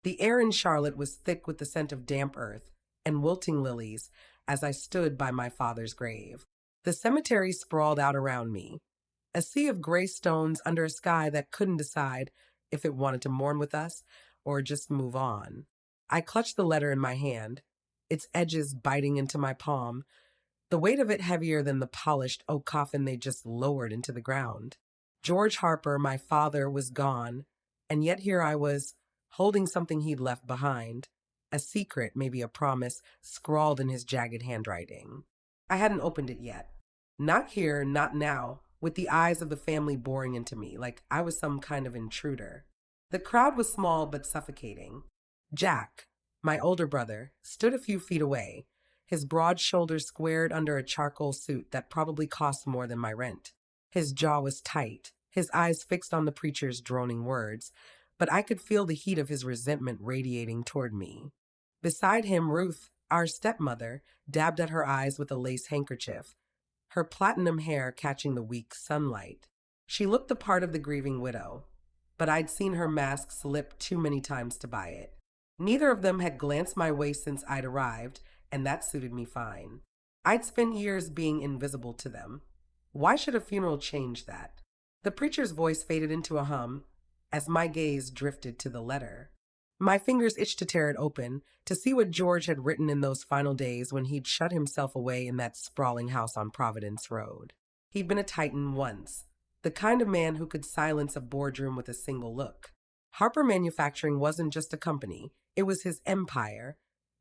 The air in Charlotte was thick with the scent of damp earth and wilting lilies as I stood by my father's grave. The cemetery sprawled out around me, a sea of gray stones under a sky that couldn't decide if it wanted to mourn with us or just move on. I clutched the letter in my hand, its edges biting into my palm, the weight of it heavier than the polished oak coffin they just lowered into the ground. George Harper, my father, was gone, and yet here I was, holding something he'd left behind, a secret, maybe a promise, scrawled in his jagged handwriting. I hadn't opened it yet. Not here, not now, with the eyes of the family boring into me like I was some kind of intruder. The crowd was small but suffocating. Jack, my older brother, stood a few feet away, his broad shoulders squared under a charcoal suit that probably cost more than my rent. His jaw was tight, his eyes fixed on the preacher's droning words, but I could feel the heat of his resentment radiating toward me. Beside him, Ruth, our stepmother, dabbed at her eyes with a lace handkerchief, her platinum hair catching the weak sunlight. She looked the part of the grieving widow, but I'd seen her mask slip too many times to buy it. Neither of them had glanced my way since I'd arrived, and that suited me fine. I'd spent years being invisible to them. Why should a funeral change that? The preacher's voice faded into a hum as my gaze drifted to the letter. My fingers itched to tear it open, to see what George had written in those final days when he'd shut himself away in that sprawling house on Providence Road. He'd been a titan once, the kind of man who could silence a boardroom with a single look. Harper Manufacturing wasn't just a company, it was his empire,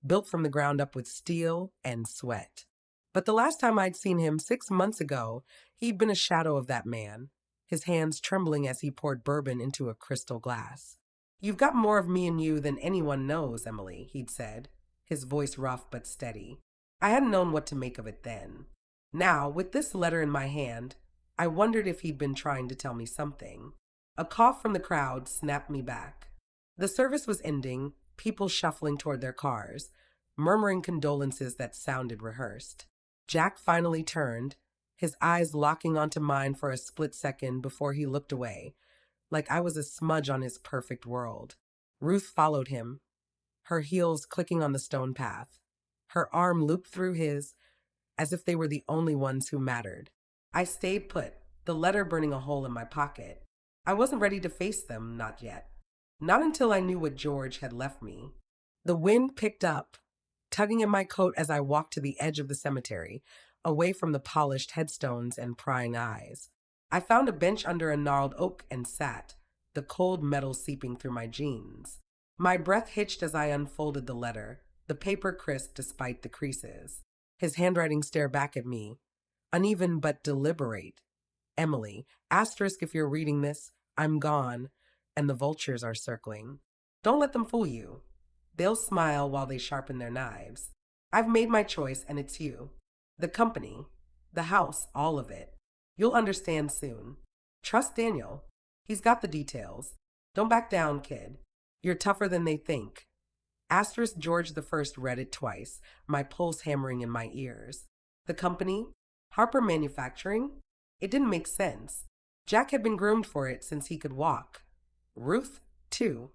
built from the ground up with steel and sweat. But the last time I'd seen him 6 months ago, he'd been a shadow of that man, his hands trembling as he poured bourbon into a crystal glass. "You've got more of me in you than anyone knows, Emily," he'd said, his voice rough but steady. I hadn't known what to make of it then. Now, with this letter in my hand, I wondered if he'd been trying to tell me something. A cough from the crowd snapped me back. The service was ending, people shuffling toward their cars, murmuring condolences that sounded rehearsed. Jack finally turned, his eyes locking onto mine for a split second before he looked away, like I was a smudge on his perfect world. Ruth followed him, her heels clicking on the stone path, her arm looped through his, as if they were the only ones who mattered. I stayed put, the letter burning a hole in my pocket. I wasn't ready to face them, not yet. Not until I knew what George had left me. The wind picked up, tugging at my coat as I walked to the edge of the cemetery, away from the polished headstones and prying eyes. I found a bench under a gnarled oak and sat, the cold metal seeping through my jeans. My breath hitched as I unfolded the letter, the paper crisp despite the creases. His handwriting stared back at me, uneven but deliberate. "Emily, asterisk if you're reading this, I'm gone, and the vultures are circling. Don't let them fool you. They'll smile while they sharpen their knives. I've made my choice, and it's you. The company, the house, all of it. You'll understand soon. Trust Daniel. He's got the details. Don't back down, kid. You're tougher than they think." Asterisk George the First read it twice, my pulse hammering in my ears. The company? Harper Manufacturing? It didn't make sense. Jack had been groomed for it since he could walk. Ruth, too,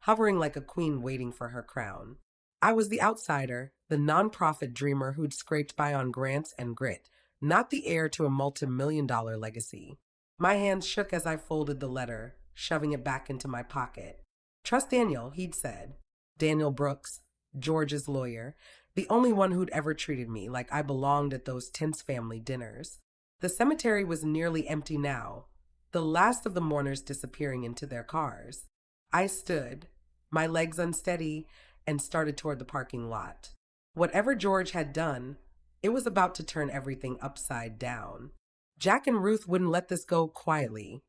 hovering like a queen waiting for her crown. I was the outsider, the non-profit dreamer who'd scraped by on grants and grit, not the heir to a multi-million-dollar legacy. My hands shook as I folded the letter, shoving it back into my pocket. Trust Daniel, he'd said. Daniel Brooks, George's lawyer, the only one who'd ever treated me like I belonged at those tense family dinners. The cemetery was nearly empty now, the last of the mourners disappearing into their cars. I stood, my legs unsteady, and started toward the parking lot. Whatever George had done, it was about to turn everything upside down. Jack and Ruth wouldn't let this go quietly.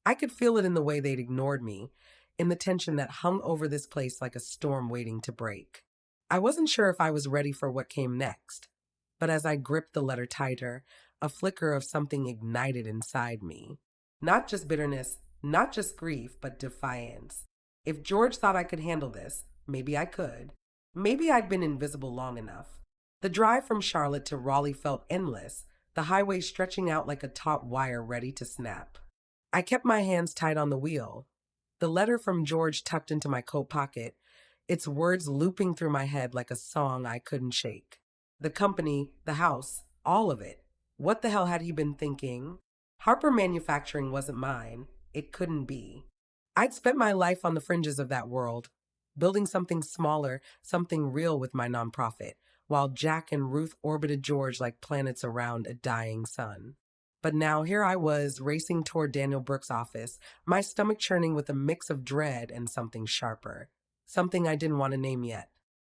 I could feel it in the way they'd ignored me, in the tension that hung over this place like a storm waiting to break. I wasn't sure if I was ready for what came next, but as I gripped the letter tighter, a flicker of something ignited inside me. Not just bitterness, not just grief, but defiance. If George thought I could handle this, maybe I could. Maybe I'd been invisible long enough. The drive from Charlotte to Raleigh felt endless, the highway stretching out like a taut wire ready to snap. I kept my hands tight on the wheel, the letter from George tucked into my coat pocket, its words looping through my head like a song I couldn't shake. The company, the house, all of it. What the hell had he been thinking? Harper Manufacturing wasn't mine. It couldn't be. I'd spent my life on the fringes of that world, building something smaller, something real with my nonprofit, while Jack and Ruth orbited George like planets around a dying sun. But now here I was, racing toward Daniel Brooks' office, my stomach churning with a mix of dread and something sharper. Something I didn't want to name yet.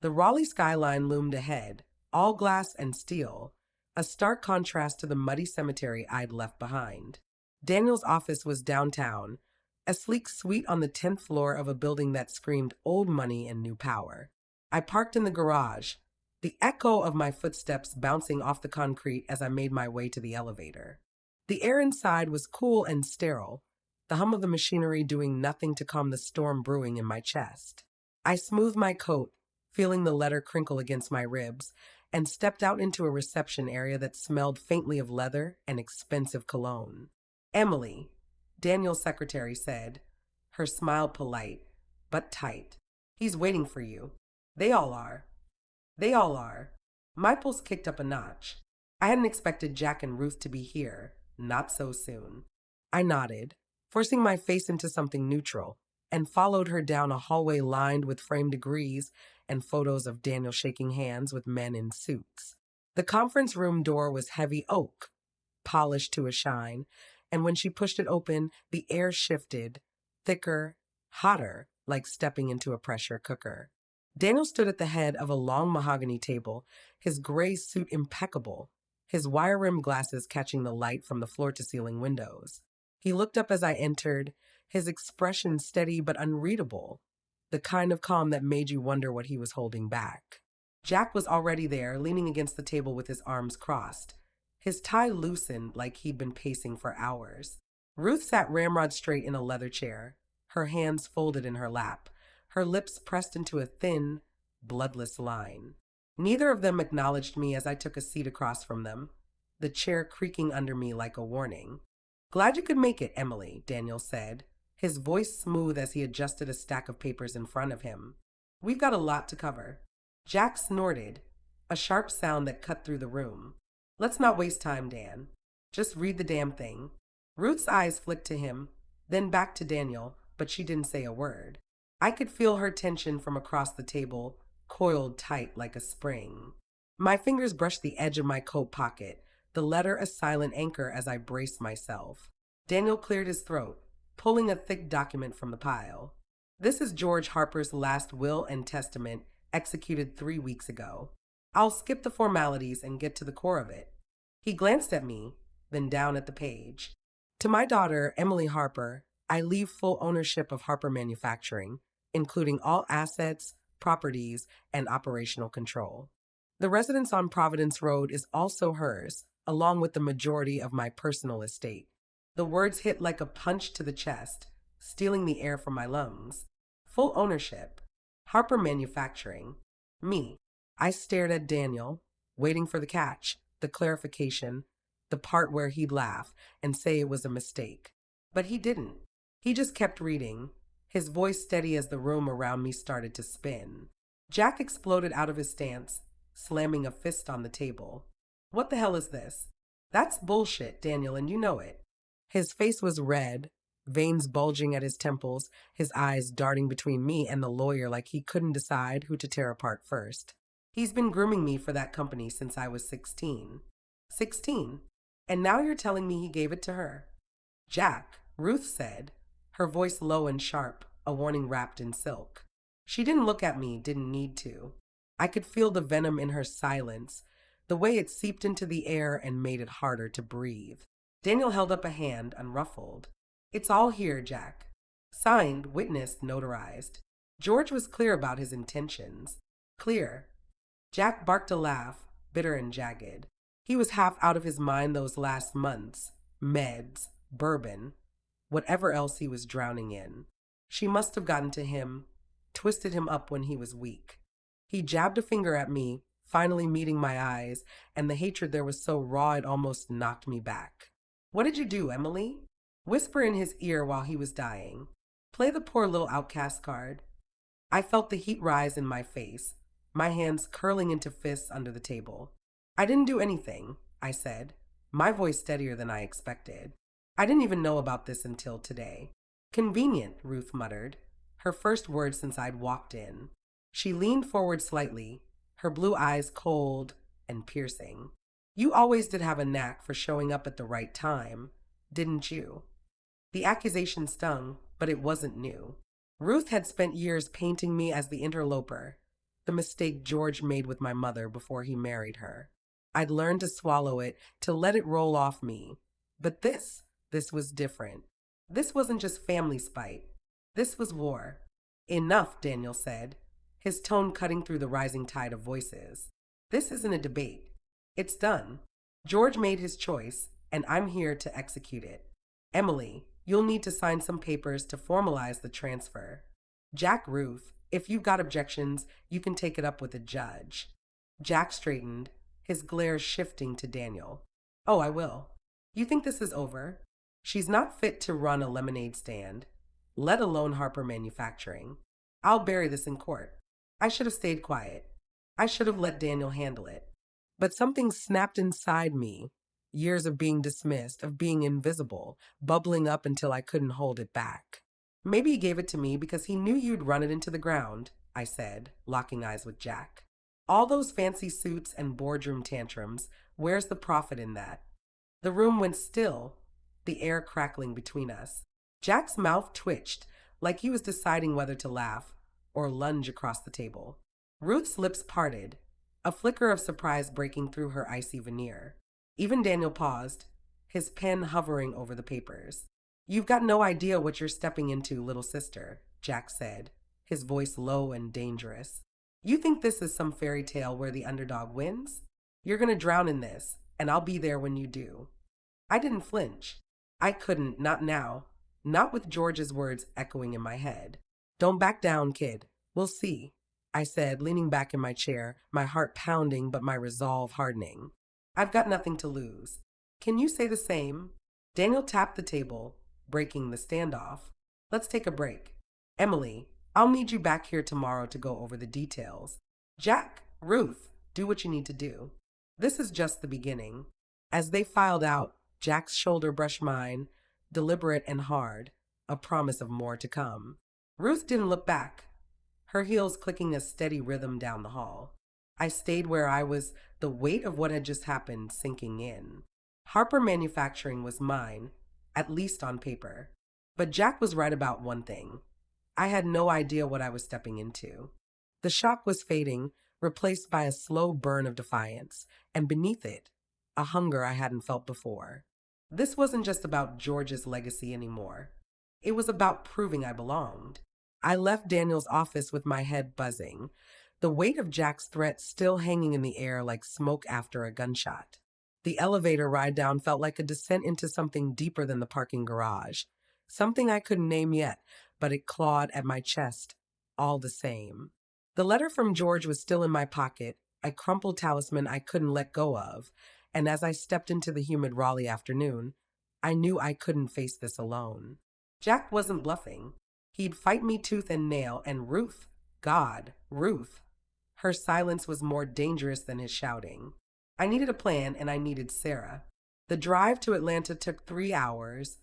The Raleigh skyline loomed ahead, all glass and steel, a stark contrast to the muddy cemetery I'd left behind. Daniel's office was downtown, a sleek suite on the 10th floor of a building that screamed old money and new power. I parked in the garage, the echo of my footsteps bouncing off the concrete as I made my way to the elevator. The air inside was cool and sterile, the hum of the machinery doing nothing to calm the storm brewing in my chest. I smoothed my coat, feeling the letter crinkle against my ribs, and stepped out into a reception area that smelled faintly of leather and expensive cologne. "Emily," Daniel's secretary said, her smile polite, but tight. "He's waiting for you. They all are. They all are." My pulse kicked up a notch. I hadn't expected Jack and Ruth to be here, not so soon. I nodded, forcing my face into something neutral, and followed her down a hallway lined with framed degrees and photos of Daniel shaking hands with men in suits. The conference room door was heavy oak, polished to a shine, and when she pushed it open, the air shifted, thicker, hotter, like stepping into a pressure cooker. Daniel stood at the head of a long mahogany table, his gray suit impeccable, his wire-rimmed glasses catching the light from the floor-to-ceiling windows. He looked up as I entered, his expression steady but unreadable, the kind of calm that made you wonder what he was holding back. Jack was already there, leaning against the table with his arms crossed, his tie loosened like he'd been pacing for hours. Ruth sat ramrod straight in a leather chair, her hands folded in her lap, her lips pressed into a thin, bloodless line. Neither of them acknowledged me as I took a seat across from them, the chair creaking under me like a warning. "Glad you could make it, Emily," Daniel said, his voice smooth as he adjusted a stack of papers in front of him. "We've got a lot to cover." Jack snorted, a sharp sound that cut through the room. "Let's not waste time, Dan. Just read the damn thing." Ruth's eyes flicked to him, then back to Daniel, but she didn't say a word. I could feel her tension from across the table, coiled tight like a spring. My fingers brushed the edge of my coat pocket, the letter a silent anchor as I braced myself. Daniel cleared his throat, pulling a thick document from the pile. "This is George Harper's last will and testament, executed 3 weeks ago. I'll skip the formalities and get to the core of it." He glanced at me, then down at the page. "To my daughter, Emily Harper, I leave full ownership of Harper Manufacturing, including all assets, properties, and operational control. The residence on Providence Road is also hers, along with the majority of my personal estate." The words hit like a punch to the chest, stealing the air from my lungs. Full ownership. Harper Manufacturing. Me. I stared at Daniel, waiting for the catch, the clarification, the part where he'd laugh and say it was a mistake. But he didn't. He just kept reading, his voice steady as the room around me started to spin. Jack exploded out of his stance, slamming a fist on the table. "What the hell is this?" "That's bullshit, Daniel, and you know it." His face was red, veins bulging at his temples, his eyes darting between me and the lawyer like he couldn't decide who to tear apart first. "He's been grooming me for that company since I was 16. 16? And now you're telling me he gave it to her?" "Jack," Ruth said, her voice low and sharp, a warning wrapped in silk. She didn't look at me, didn't need to. I could feel the venom in her silence, the way it seeped into the air and made it harder to breathe. Daniel held up a hand, unruffled. "It's all here, Jack. Signed, witnessed, notarized." George was clear about his intentions. Clear. Jack barked a laugh, bitter and jagged. He was half out of his mind those last months. Meds, bourbon, whatever else he was drowning in. She must have gotten to him, twisted him up when he was weak. He jabbed a finger at me, finally meeting my eyes, and the hatred there was so raw it almost knocked me back. "What did you do, Emily?" Whisper in his ear while he was dying. Play the poor little outcast card. I felt the heat rise in my face, my hands curling into fists under the table. I didn't do anything, I said, my voice steadier than I expected. I didn't even know about this until today. Convenient, Ruth muttered, her first word since I'd walked in. She leaned forward slightly, her blue eyes cold and piercing. You always did have a knack for showing up at the right time, didn't you? The accusation stung, but it wasn't new. Ruth had spent years painting me as the interloper, the mistake George made with my mother before he married her. I'd learned to swallow it, to let it roll off me. But this was different. This wasn't just family spite. This was war. Enough, Daniel said, his tone cutting through the rising tide of voices. This isn't a debate. It's done. George made his choice, and I'm here to execute it. Emily, you'll need to sign some papers to formalize the transfer. Jack, Ruth, if you've got objections, you can take it up with the judge. Jack straightened, his glare shifting to Daniel. Oh, I will. You think this is over? She's not fit to run a lemonade stand, let alone Harper Manufacturing. I'll bury this in court. I should have stayed quiet. I should have let Daniel handle it. But something snapped inside me. Years of being dismissed, of being invisible, bubbling up until I couldn't hold it back. Maybe he gave it to me because he knew you'd run it into the ground, I said, locking eyes with Jack. All those fancy suits and boardroom tantrums, where's the profit in that? The room went still, the air crackling between us. Jack's mouth twitched, like he was deciding whether to laugh or lunge across the table. Ruth's lips parted, a flicker of surprise breaking through her icy veneer. Even Daniel paused, his pen hovering over the papers. You've got no idea what you're stepping into, little sister, Jack said, his voice low and dangerous. You think this is some fairy tale where the underdog wins? You're going to drown in this, and I'll be there when you do. I didn't flinch. I couldn't, not now, not with George's words echoing in my head. Don't back down, kid. We'll see, I said, leaning back in my chair, my heart pounding but my resolve hardening. I've got nothing to lose. Can you say the same? Daniel tapped the table, breaking the standoff. Let's take a break. Emily, I'll need you back here tomorrow to go over the details. Jack, Ruth, do what you need to do. This is just the beginning. As they filed out, Jack's shoulder brushed mine, deliberate and hard, a promise of more to come. Ruth didn't look back, her heels clicking a steady rhythm down the hall. I stayed where I was, the weight of what had just happened sinking in. Harper Manufacturing was mine, at least on paper. But Jack was right about one thing. I had no idea what I was stepping into. The shock was fading, replaced by a slow burn of defiance, and beneath it, a hunger I hadn't felt before. This wasn't just about George's legacy anymore. It was about proving I belonged. I left Daniel's office with my head buzzing, the weight of Jack's threat still hanging in the air like smoke after a gunshot. The elevator ride down felt like a descent into something deeper than the parking garage, something I couldn't name yet, but it clawed at my chest, all the same. The letter from George was still in my pocket, a crumpled talisman I couldn't let go of, and as I stepped into the humid Raleigh afternoon, I knew I couldn't face this alone. Jack wasn't bluffing. He'd fight me tooth and nail, and Ruth, God, Ruth. Her silence was more dangerous than his shouting. I needed a plan, and I needed Sarah. The drive to Atlanta took 3 hours,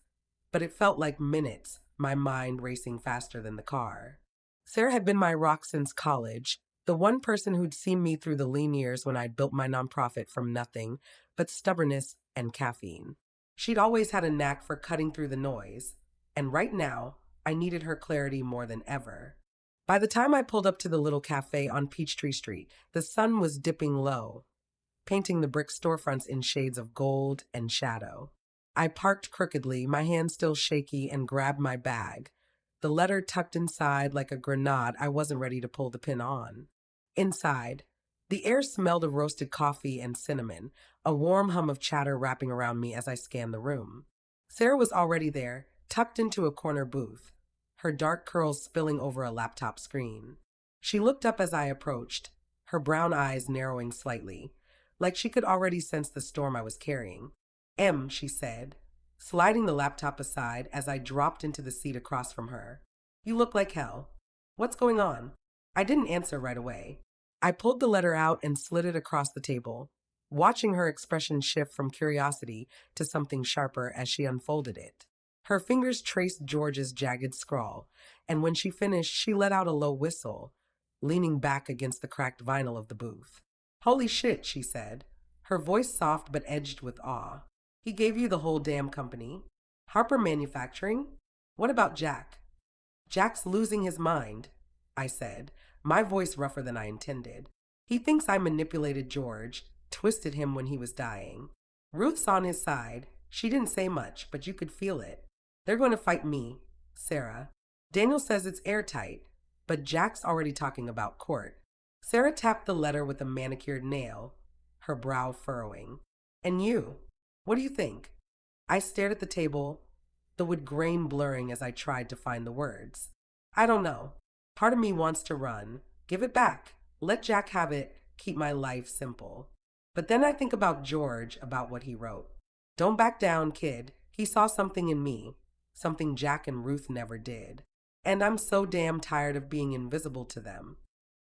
but it felt like minutes, my mind racing faster than the car. Sarah had been my rock since college, the one person who'd seen me through the lean years when I'd built my nonprofit from nothing but stubbornness and caffeine. She'd always had a knack for cutting through the noise, and right now, I needed her clarity more than ever. By the time I pulled up to the little cafe on Peachtree Street, the sun was dipping low, painting the brick storefronts in shades of gold and shadow. I parked crookedly, my hand still shaky, and grabbed my bag, the letter tucked inside like a grenade I wasn't ready to pull the pin on. Inside, the air smelled of roasted coffee and cinnamon, a warm hum of chatter wrapping around me as I scanned the room. Sarah was already there, tucked into a corner booth, her dark curls spilling over a laptop screen. She looked up as I approached, her brown eyes narrowing slightly, like she could already sense the storm I was carrying. She said, sliding the laptop aside as I dropped into the seat across from her. You look like hell. What's going on? I didn't answer right away. I pulled the letter out and slid it across the table, watching her expression shift from curiosity to something sharper as she unfolded it. Her fingers traced George's jagged scrawl, and when she finished, she let out a low whistle, leaning back against the cracked vinyl of the booth. Holy shit, she said, her voice soft but edged with awe. He gave you the whole damn company? Harper Manufacturing? What about Jack? Jack's losing his mind, I said, my voice rougher than I intended. He thinks I manipulated George, twisted him when he was dying. Ruth's on his side. She didn't say much, but you could feel it. They're going to fight me, Sarah. Daniel says it's airtight, but Jack's already talking about court. Sarah tapped the letter with a manicured nail, her brow furrowing. And you? What do you think? I stared at the table, the wood grain blurring as I tried to find the words. I don't know. Part of me wants to run. Give it back. Let Jack have it. Keep my life simple. But then I think about George, about what he wrote. Don't back down, kid. He saw something in me. Something Jack and Ruth never did. And I'm so damn tired of being invisible to them.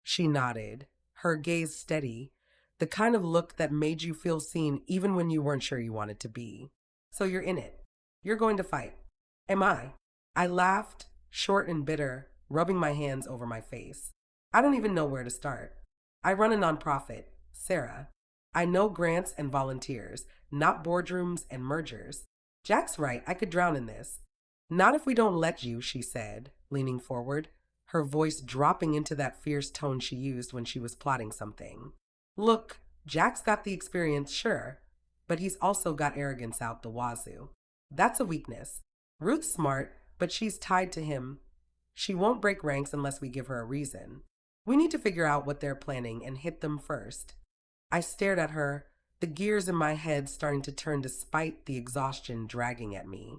She nodded, her gaze steady, the kind of look that made you feel seen even when you weren't sure you wanted to be. So you're in it. You're going to fight. Am I? I laughed, short and bitter, rubbing my hands over my face. I don't even know where to start. I run a nonprofit, Sarah. I know grants and volunteers, not boardrooms and mergers. Jack's right, I could drown in this. Not if we don't let you, she said, leaning forward, her voice dropping into that fierce tone she used when she was plotting something. Look, Jack's got the experience, sure, but he's also got arrogance out the wazoo. That's a weakness. Ruth's smart, but she's tied to him. She won't break ranks unless we give her a reason. We need to figure out what they're planning and hit them first. I stared at her, the gears in my head starting to turn despite the exhaustion dragging at me.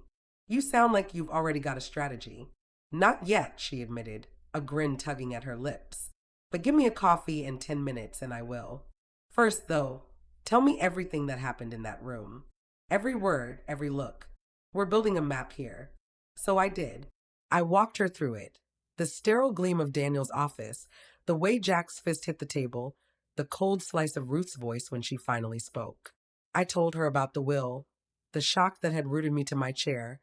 You sound like you've already got a strategy. Not yet, she admitted, a grin tugging at her lips. But give me a coffee in 10 minutes and I will. First, though, tell me everything that happened in that room. Every word, every look. We're building a map here. So I did. I walked her through it. The sterile gleam of Daniel's office, the way Jack's fist hit the table, the cold slice of Ruth's voice when she finally spoke. I told her about the will, the shock that had rooted me to my chair,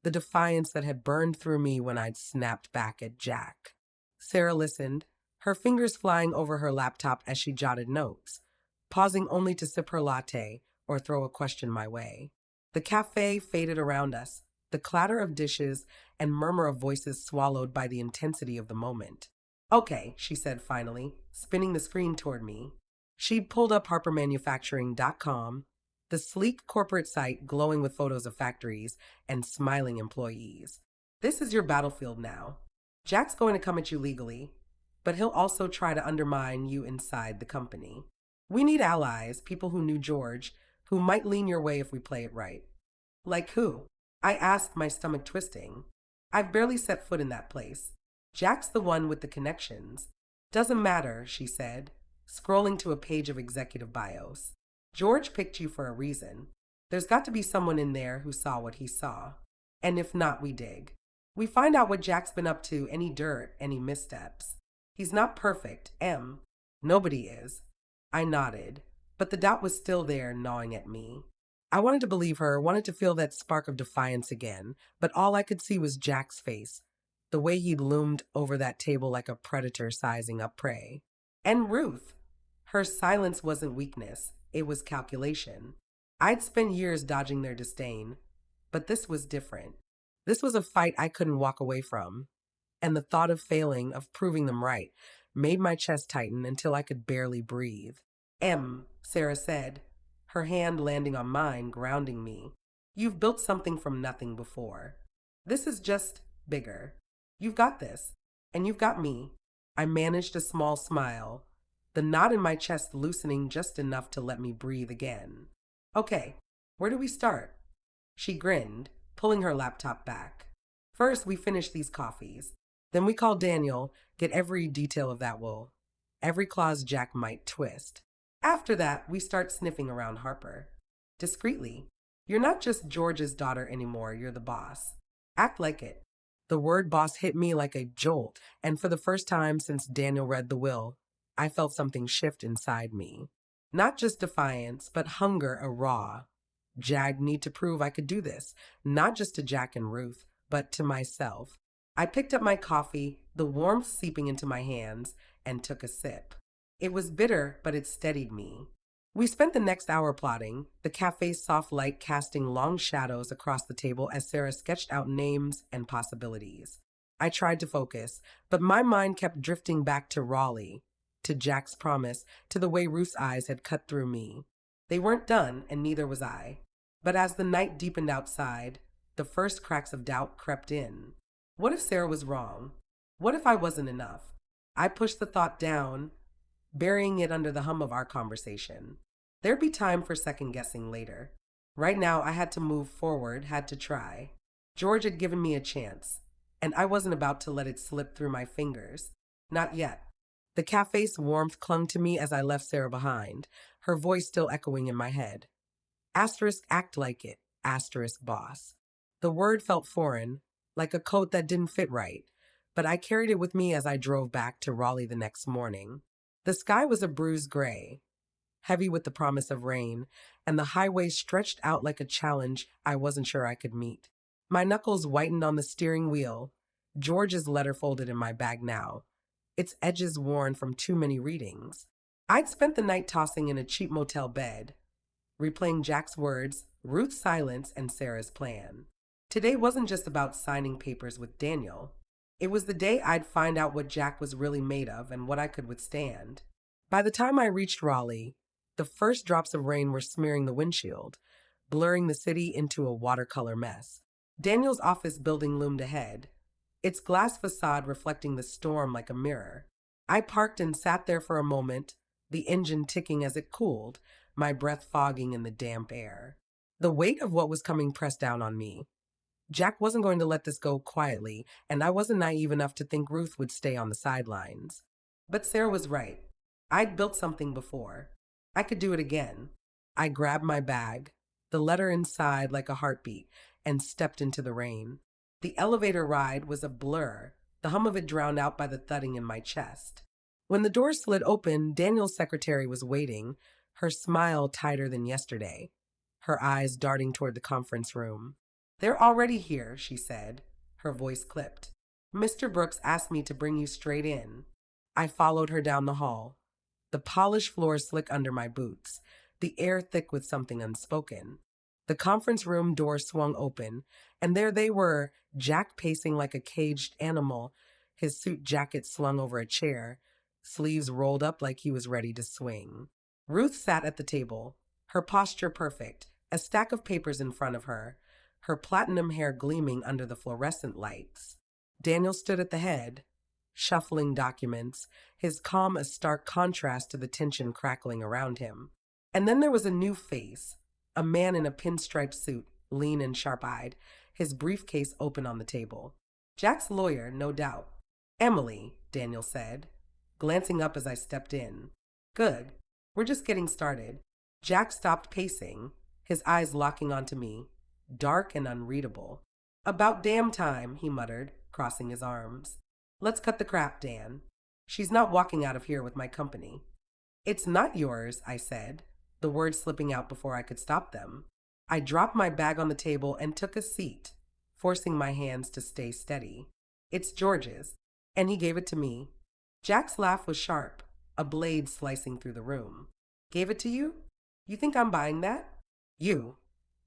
the defiance that had burned through me when I'd snapped back at Jack. Sarah listened, her fingers flying over her laptop as she jotted notes, pausing only to sip her latte or throw a question my way. The cafe faded around us, the clatter of dishes and murmur of voices swallowed by the intensity of the moment. Okay, she said finally, spinning the screen toward me. She'd pulled up harpermanufacturing.com, the sleek corporate site glowing with photos of factories and smiling employees. This is your battlefield now. Jack's going to come at you legally, but he'll also try to undermine you inside the company. We need allies, people who knew George, who might lean your way if we play it right. Like who? I asked, my stomach twisting. I've barely set foot in that place. Jack's the one with the connections. Doesn't matter, she said, scrolling to a page of executive bios. George picked you for a reason. There's got to be someone in there who saw what he saw. And if not, we dig. We find out what Jack's been up to, any dirt, any missteps. He's not perfect, M. Nobody is. I nodded, but the doubt was still there, gnawing at me. I wanted to believe her, wanted to feel that spark of defiance again, but all I could see was Jack's face, the way he loomed over that table like a predator sizing up prey. And Ruth. Her silence wasn't weakness, it was calculation. I'd spent years dodging their disdain, but this was different. This was a fight I couldn't walk away from, and the thought of failing, of proving them right, made my chest tighten until I could barely breathe. M, Sarah said, her hand landing on mine, grounding me. You've built something from nothing before. This is just bigger. You've got this, and you've got me. I managed a small smile, the knot in my chest loosening just enough to let me breathe again. Okay, where do we start? She grinned, pulling her laptop back. First, we finish these coffees. Then we call Daniel, get every detail of that will, every clause Jack might twist. After that, we start sniffing around Harper. Discreetly. You're not just George's daughter anymore, you're the boss. Act like it. The word boss hit me like a jolt, and for the first time since Daniel read the will, I felt something shift inside me. Not just defiance, but hunger a raw. Jag need to prove I could do this, not just to Jack and Ruth, but to myself. I picked up my coffee, the warmth seeping into my hands, and took a sip. It was bitter, but it steadied me. We spent the next hour plotting, the cafe's soft light casting long shadows across the table as Sarah sketched out names and possibilities. I tried to focus, but my mind kept drifting back to Raleigh, to Jack's promise, to the way Ruth's eyes had cut through me. They weren't done, and neither was I. But as the night deepened outside, the first cracks of doubt crept in. What if Sarah was wrong? What if I wasn't enough? I pushed the thought down, burying it under the hum of our conversation. There'd be time for second guessing later. Right now, I had to move forward, had to try. George had given me a chance, and I wasn't about to let it slip through my fingers. Not yet. The cafe's warmth clung to me as I left Sarah behind, her voice still echoing in my head. Asterisk act like it, asterisk boss. The word felt foreign, like a coat that didn't fit right, but I carried it with me as I drove back to Raleigh the next morning. The sky was a bruised gray, heavy with the promise of rain, and the highway stretched out like a challenge I wasn't sure I could meet. My knuckles whitened on the steering wheel, George's letter folded in my bag now, its edges worn from too many readings. I'd spent the night tossing in a cheap motel bed, replaying Jack's words, Ruth's silence, and Sarah's plan. Today wasn't just about signing papers with Daniel. It was the day I'd find out what Jack was really made of and what I could withstand. By the time I reached Raleigh, the first drops of rain were smearing the windshield, blurring the city into a watercolor mess. Daniel's office building loomed ahead, its glass facade reflecting the storm like a mirror. I parked and sat there for a moment, the engine ticking as it cooled, my breath fogging in the damp air. The weight of what was coming pressed down on me. Jack wasn't going to let this go quietly, and I wasn't naive enough to think Ruth would stay on the sidelines. But Sarah was right. I'd built something before. I could do it again. I grabbed my bag, the letter inside like a heartbeat, and stepped into the rain. The elevator ride was a blur, the hum of it drowned out by the thudding in my chest. When the door slid open, Daniel's secretary was waiting, her smile tighter than yesterday, her eyes darting toward the conference room. "They're already here," she said, her voice clipped. "Mr. Brooks asked me to bring you straight in." I followed her down the hall, the polished floor slick under my boots, the air thick with something unspoken. The conference room door swung open, and there they were, Jack pacing like a caged animal, his suit jacket slung over a chair, sleeves rolled up like he was ready to swing. Ruth sat at the table, her posture perfect, a stack of papers in front of her, her platinum hair gleaming under the fluorescent lights. Daniel stood at the head, shuffling documents, his calm a stark contrast to the tension crackling around him. And then there was a new face, a man in a pinstripe suit, lean and sharp-eyed, his briefcase open on the table. Jack's lawyer, no doubt. "Emily," Daniel said, glancing up as I stepped in. "Good. We're just getting started." Jack stopped pacing, his eyes locking onto me, dark and unreadable. "About damn time," he muttered, crossing his arms. "Let's cut the crap, Dan. She's not walking out of here with my company." "It's not yours," I said, the words slipping out before I could stop them. I dropped my bag on the table and took a seat, forcing my hands to stay steady. "It's George's," and he gave it to me. Jack's laugh was sharp, a blade slicing through the room. "Gave it to you? You think I'm buying that? You,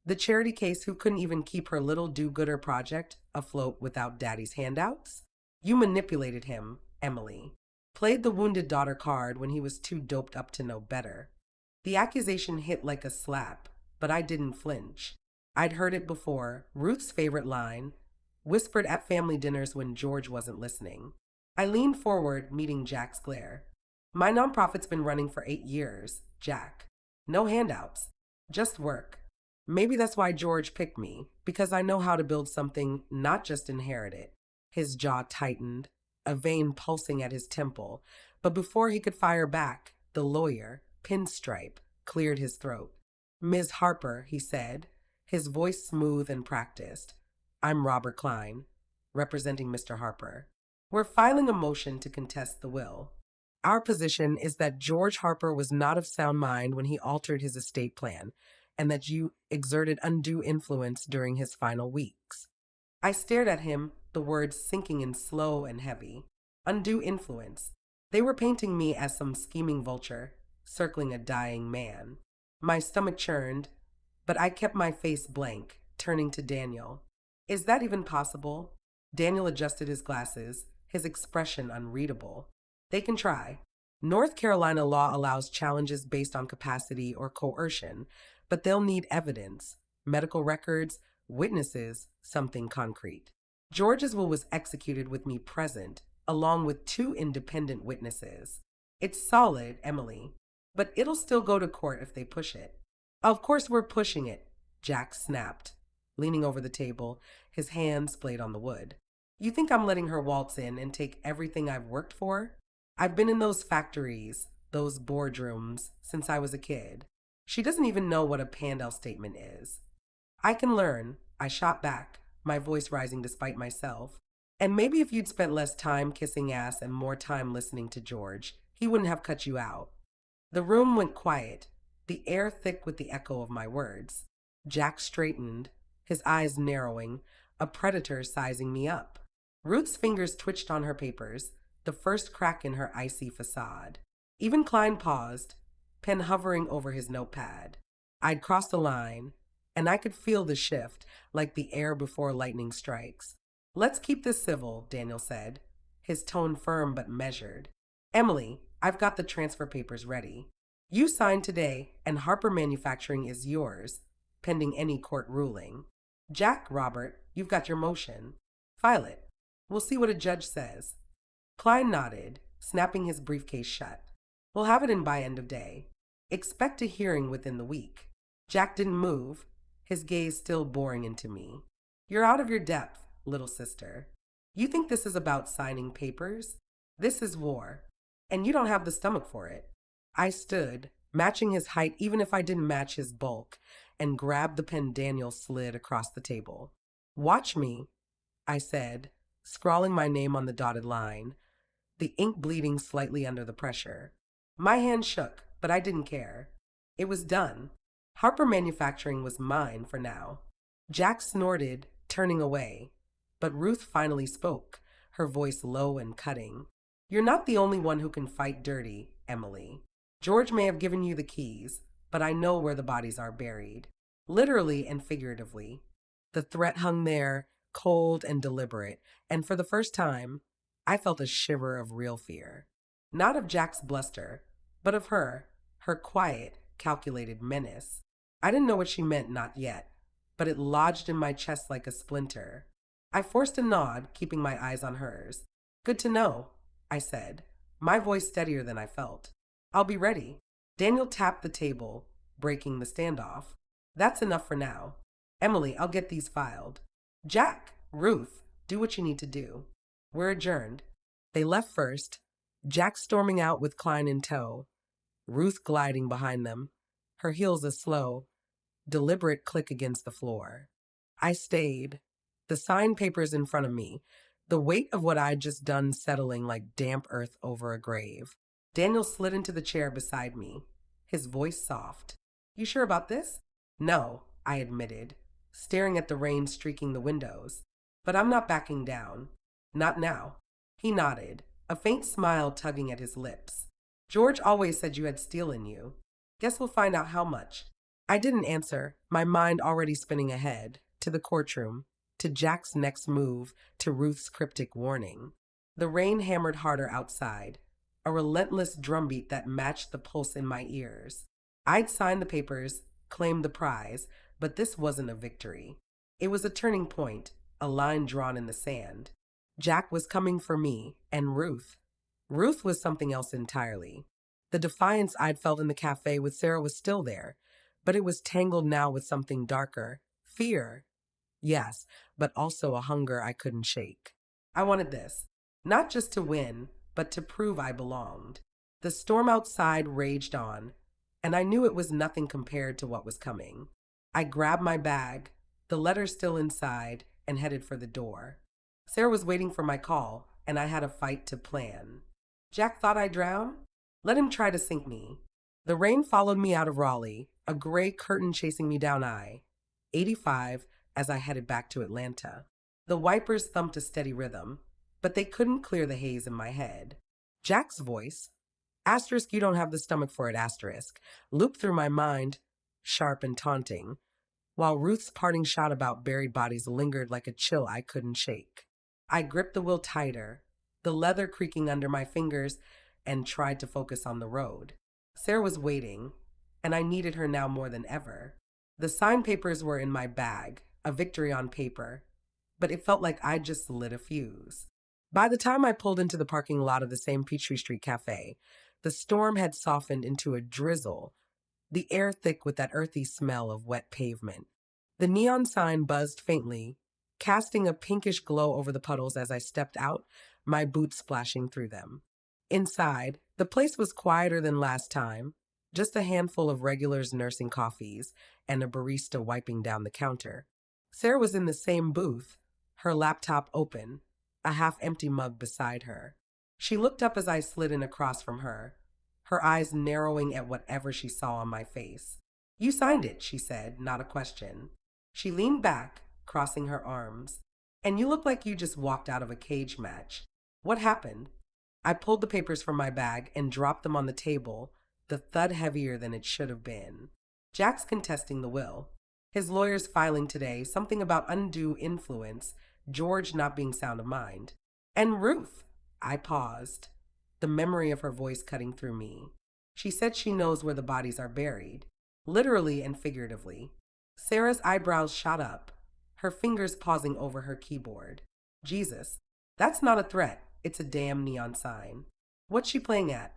the charity case who couldn't even keep her little do-gooder project afloat without Daddy's handouts? You manipulated him, Emily. Played the wounded daughter card when he was too doped up to know better." The accusation hit like a slap, but I didn't flinch. I'd heard it before, Ruth's favorite line, whispered at family dinners when George wasn't listening. I leaned forward, meeting Jack's glare. "My nonprofit's been running for 8 years, Jack. No handouts, just work. Maybe that's why George picked me, because I know how to build something, not just inherit it." His jaw tightened, a vein pulsing at his temple, but before he could fire back, the lawyer, pinstripe, cleared his throat. "Ms. Harper," he said, his voice smooth and practiced. "I'm Robert Klein. representing Mr. Harper. We're filing a motion to contest the will. Our position is that George Harper was not of sound mind when he altered his estate plan, and that you exerted undue influence during his final weeks. I stared at him, the words sinking in slow and heavy. Undue influence. They were painting me as some scheming vulture, circling a dying man. My stomach churned, but I kept my face blank, turning to Daniel. Is that even possible? Daniel adjusted his glasses, his expression unreadable. They can try. North Carolina law allows challenges based on capacity or coercion, but they'll need evidence, medical records, witnesses, something concrete. George's will was executed with me present, along with two independent witnesses. It's solid, Emily, but it'll still go to court if they push it. Of course we're pushing it, Jack snapped, leaning over the table, his hand splayed on the wood. You think I'm letting her waltz in and take everything I've worked for? I've been in those factories, those boardrooms, since I was a kid. She doesn't even know what a Pandell statement is. I can learn, I shot back, my voice rising despite myself. And maybe if you'd spent less time kissing ass and more time listening to George, he wouldn't have cut you out. The room went quiet, the air thick with the echo of my words. Jack straightened, his eyes narrowing, a predator sizing me up. Ruth's fingers twitched on her papers, the first crack in her icy facade. Even Klein paused, pen hovering over his notepad. I'd crossed a line, and I could feel the shift, like the air before lightning strikes. Let's keep this civil, Daniel said, his tone firm but measured. Emily, I've got the transfer papers ready. You signed today, and Harper Manufacturing is yours, pending any court ruling. Jack, Robert, you've got your motion. File it. We'll see what a judge says. Klein nodded, snapping his briefcase shut. We'll have it in by end of day. Expect a hearing within the week. Jack didn't move, his gaze still boring into me. You're out of your depth, little sister. You think this is about signing papers? This is war, and you don't have the stomach for it. I stood, matching his height even if I didn't match his bulk, and grabbed the pen Daniel slid across the table. Watch me, I said, scrawling my name on the dotted line, the ink bleeding slightly under the pressure. My hand shook, but I didn't care. It was done. Harper Manufacturing was mine for now. Jack snorted, turning away, but Ruth finally spoke, her voice low and cutting. You're not the only one who can fight dirty, Emily. George may have given you the keys, but I know where the bodies are buried, literally and figuratively. The threat hung there, cold and deliberate, and for the first time, I felt a shiver of real fear. Not of Jack's bluster, but of her quiet, calculated menace. I didn't know what she meant, not yet, but it lodged in my chest like a splinter. I forced a nod, keeping my eyes on hers. Good to know, I said, my voice steadier than I felt. I'll be ready. Daniel tapped the table, breaking the standoff. That's enough for now. Emily, I'll get these filed. Jack, Ruth, do what you need to do. We're adjourned. They left first, Jack storming out with Klein in tow, Ruth gliding behind them, her heels a slow, deliberate click against the floor. I stayed, the signed papers in front of me, the weight of what I'd just done settling like damp earth over a grave. Daniel slid into the chair beside me, his voice soft. You sure about this? No, I admitted, staring at the rain streaking the windows. But I'm not backing down. Not now. He nodded, a faint smile tugging at his lips. George always said you had steel in you. Guess we'll find out how much. I didn't answer, my mind already spinning ahead, to the courtroom, to Jack's next move, to Ruth's cryptic warning. The rain hammered harder outside, a relentless drumbeat that matched the pulse in my ears. I'd signed the papers, claimed the prize, but this wasn't a victory. It was a turning point, a line drawn in the sand. Jack was coming for me, and Ruth. Ruth was something else entirely. The defiance I'd felt in the cafe with Sarah was still there, but it was tangled now with something darker. Fear. Yes, but also a hunger I couldn't shake. I wanted this, not just to win, but to prove I belonged. The storm outside raged on, and I knew it was nothing compared to what was coming. I grabbed my bag, the letter still inside, and headed for the door. Sarah was waiting for my call, and I had a fight to plan. Jack thought I'd drown? Let him try to sink me. The rain followed me out of Raleigh, a gray curtain chasing me down I-85 as I headed back to Atlanta. The wipers thumped a steady rhythm, but they couldn't clear the haze in my head. Jack's voice, asterisk, you don't have the stomach for it, asterisk, looped through my mind, sharp and taunting, while Ruth's parting shot about buried bodies lingered like a chill I couldn't shake. I gripped the wheel tighter, the leather creaking under my fingers, and tried to focus on the road. Sarah was waiting, and I needed her now more than ever. The signed papers were in my bag, a victory on paper, but it felt like I'd just lit a fuse. By the time I pulled into the parking lot of the same Peachtree Street Cafe, the storm had softened into a drizzle, the air thick with that earthy smell of wet pavement. The neon sign buzzed faintly, casting a pinkish glow over the puddles as I stepped out, my boots splashing through them. Inside, the place was quieter than last time, just a handful of regulars nursing coffees and a barista wiping down the counter. Sarah was in the same booth, her laptop open, a half-empty mug beside her. She looked up as I slid in across from her, her eyes narrowing at whatever she saw on my face. You signed it, she said, not a question. She leaned back, crossing her arms. And you look like you just walked out of a cage match. What happened? I pulled the papers from my bag and dropped them on the table, the thud heavier than it should have been. Jack's contesting the will. His lawyer's filing today, something about undue influence, George not being sound of mind. And Ruth. I paused, the memory of her voice cutting through me. She said she knows where the bodies are buried, literally and figuratively. Sarah's eyebrows shot up, her fingers pausing over her keyboard. Jesus, that's not a threat, it's a damn neon sign. What's she playing at?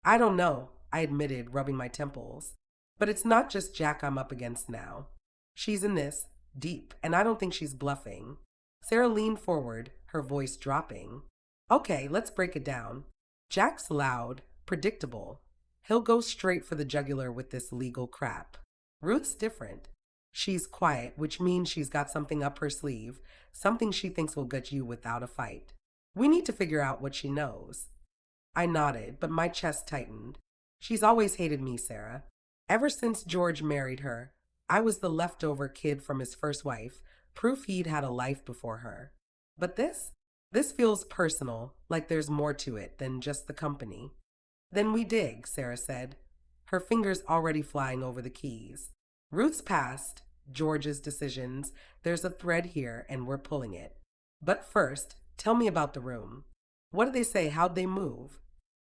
I don't know, I admitted, rubbing my temples. But it's not just Jack I'm up against now. She's in this, deep, and I don't think she's bluffing. Sarah leaned forward, her voice dropping. Okay, let's break it down. Jack's loud, predictable. He'll go straight for the jugular with this legal crap. Ruth's different. She's quiet, which means she's got something up her sleeve, something she thinks will get you without a fight. We need to figure out what she knows. I nodded, but my chest tightened. She's always hated me, Sarah. Ever since George married her, I was the leftover kid from his first wife, proof he'd had a life before her. But this feels personal, like there's more to it than just the company. Then we dig, Sarah said, her fingers already flying over the keys. Ruth's past, George's decisions, there's a thread here and we're pulling it. But first, tell me about the room. What did they say? How'd they move?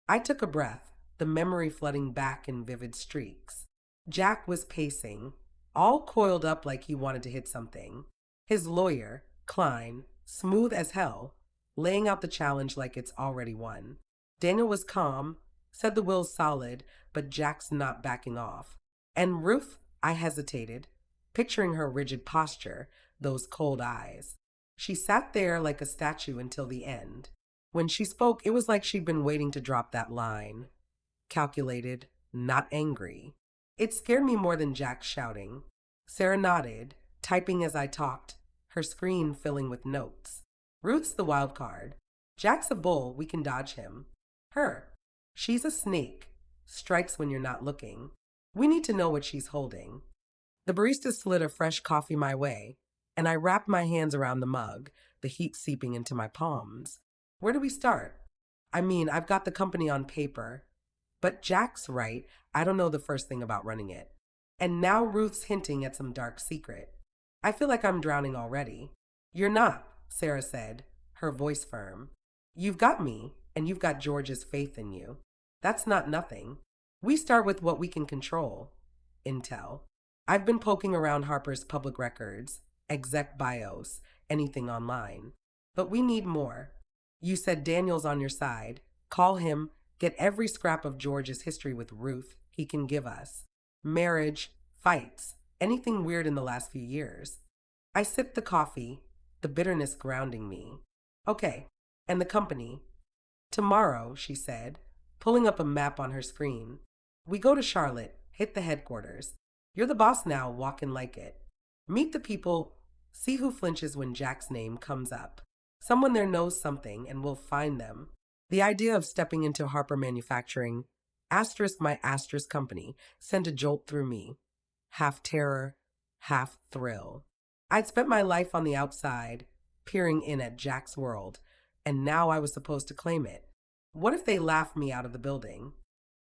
I took a breath, the memory flooding back in vivid streaks. Jack was pacing, all coiled up like he wanted to hit something. His lawyer, Klein, smooth as hell, laying out the challenge like it's already won. Daniel was calm, said the will's solid, but Jack's not backing off. And Ruth, I hesitated, picturing her rigid posture, those cold eyes. She sat there like a statue until the end. When she spoke, it was like she'd been waiting to drop that line. Calculated, not angry. It scared me more than Jack shouting. Sarah nodded, typing as I talked, her screen filling with notes. Ruth's the wild card. Jack's a bull, we can dodge him. Her. She's a snake. Strikes when you're not looking. We need to know what she's holding. The barista slid a fresh coffee my way, and I wrapped my hands around the mug, the heat seeping into my palms. Where do we start? I mean, I've got the company on paper. But Jack's right, I don't know the first thing about running it. And now Ruth's hinting at some dark secret. I feel like I'm drowning already. You're not, Sarah said, her voice firm. You've got me, and you've got George's faith in you. That's not nothing. We start with what we can control. Intel. I've been poking around Harper's public records, exec bios, anything online. But we need more. You said Daniel's on your side. Call him, get every scrap of George's history with Ruth he can give us. Marriage, fights, anything weird in the last few years. I sipped the coffee, the bitterness grounding me. Okay, and the company. Tomorrow, she said, pulling up a map on her screen. We go to Charlotte, hit the headquarters. You're the boss now, walk in like it. Meet the people, see who flinches when Jack's name comes up. Someone there knows something and will find them. The idea of stepping into Harper Manufacturing, asterisk my asterisk company, sent a jolt through me. Half terror, half thrill. I'd spent my life on the outside, peering in at Jack's world, and now I was supposed to claim it. What if they laughed me out of the building?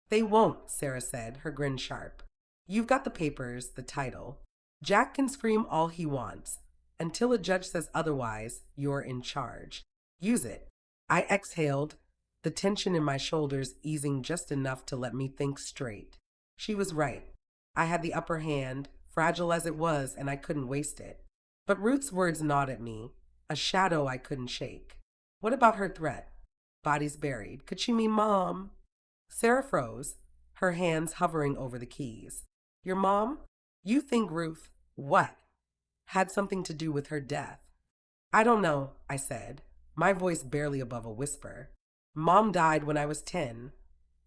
They won't, Sarah said, her grin sharp. You've got the papers, the title. Jack can scream all he wants. Until a judge says otherwise, you're in charge. Use it. I exhaled, the tension in my shoulders easing just enough to let me think straight. She was right. I had the upper hand, fragile as it was, and I couldn't waste it. But Ruth's words gnawed at me, a shadow I couldn't shake. What about her threat? Bodies buried. Could she mean Mom? Sarah froze, her hands hovering over the keys. Your mom? You think Ruth, what? Had something to do with her death? I don't know, I said, my voice barely above a whisper. Mom died when I was 10.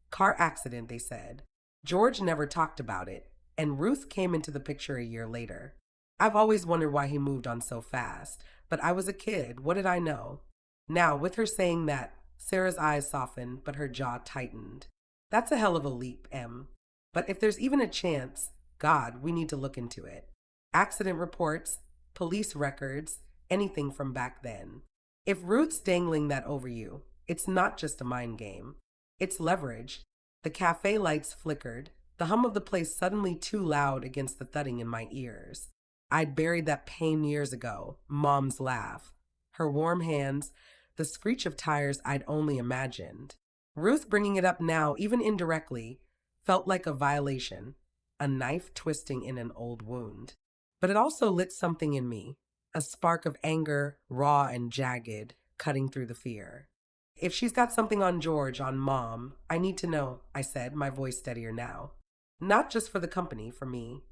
Car accident, they said. George never talked about it, and Ruth came into the picture a year later. I've always wondered why he moved on so fast, but I was a kid. What did I know? Now, with her saying that, Sarah's eyes softened, but her jaw tightened. That's a hell of a leap, Em. But if there's even a chance, God, we need to look into it. Accident reports, police records, anything from back then. If Ruth's dangling that over you, it's not just a mind game. It's leverage. The cafe lights flickered, the hum of the place suddenly too loud against the thudding in my ears. I'd buried that pain years ago, Mom's laugh, her warm hands, the screech of tires I'd only imagined. Ruth bringing it up now, even indirectly, felt like a violation, a knife twisting in an old wound. But it also lit something in me, a spark of anger, raw and jagged, cutting through the fear. If she's got something on George, on Mom, I need to know, I said, my voice steadier now. Not just for the company, for me.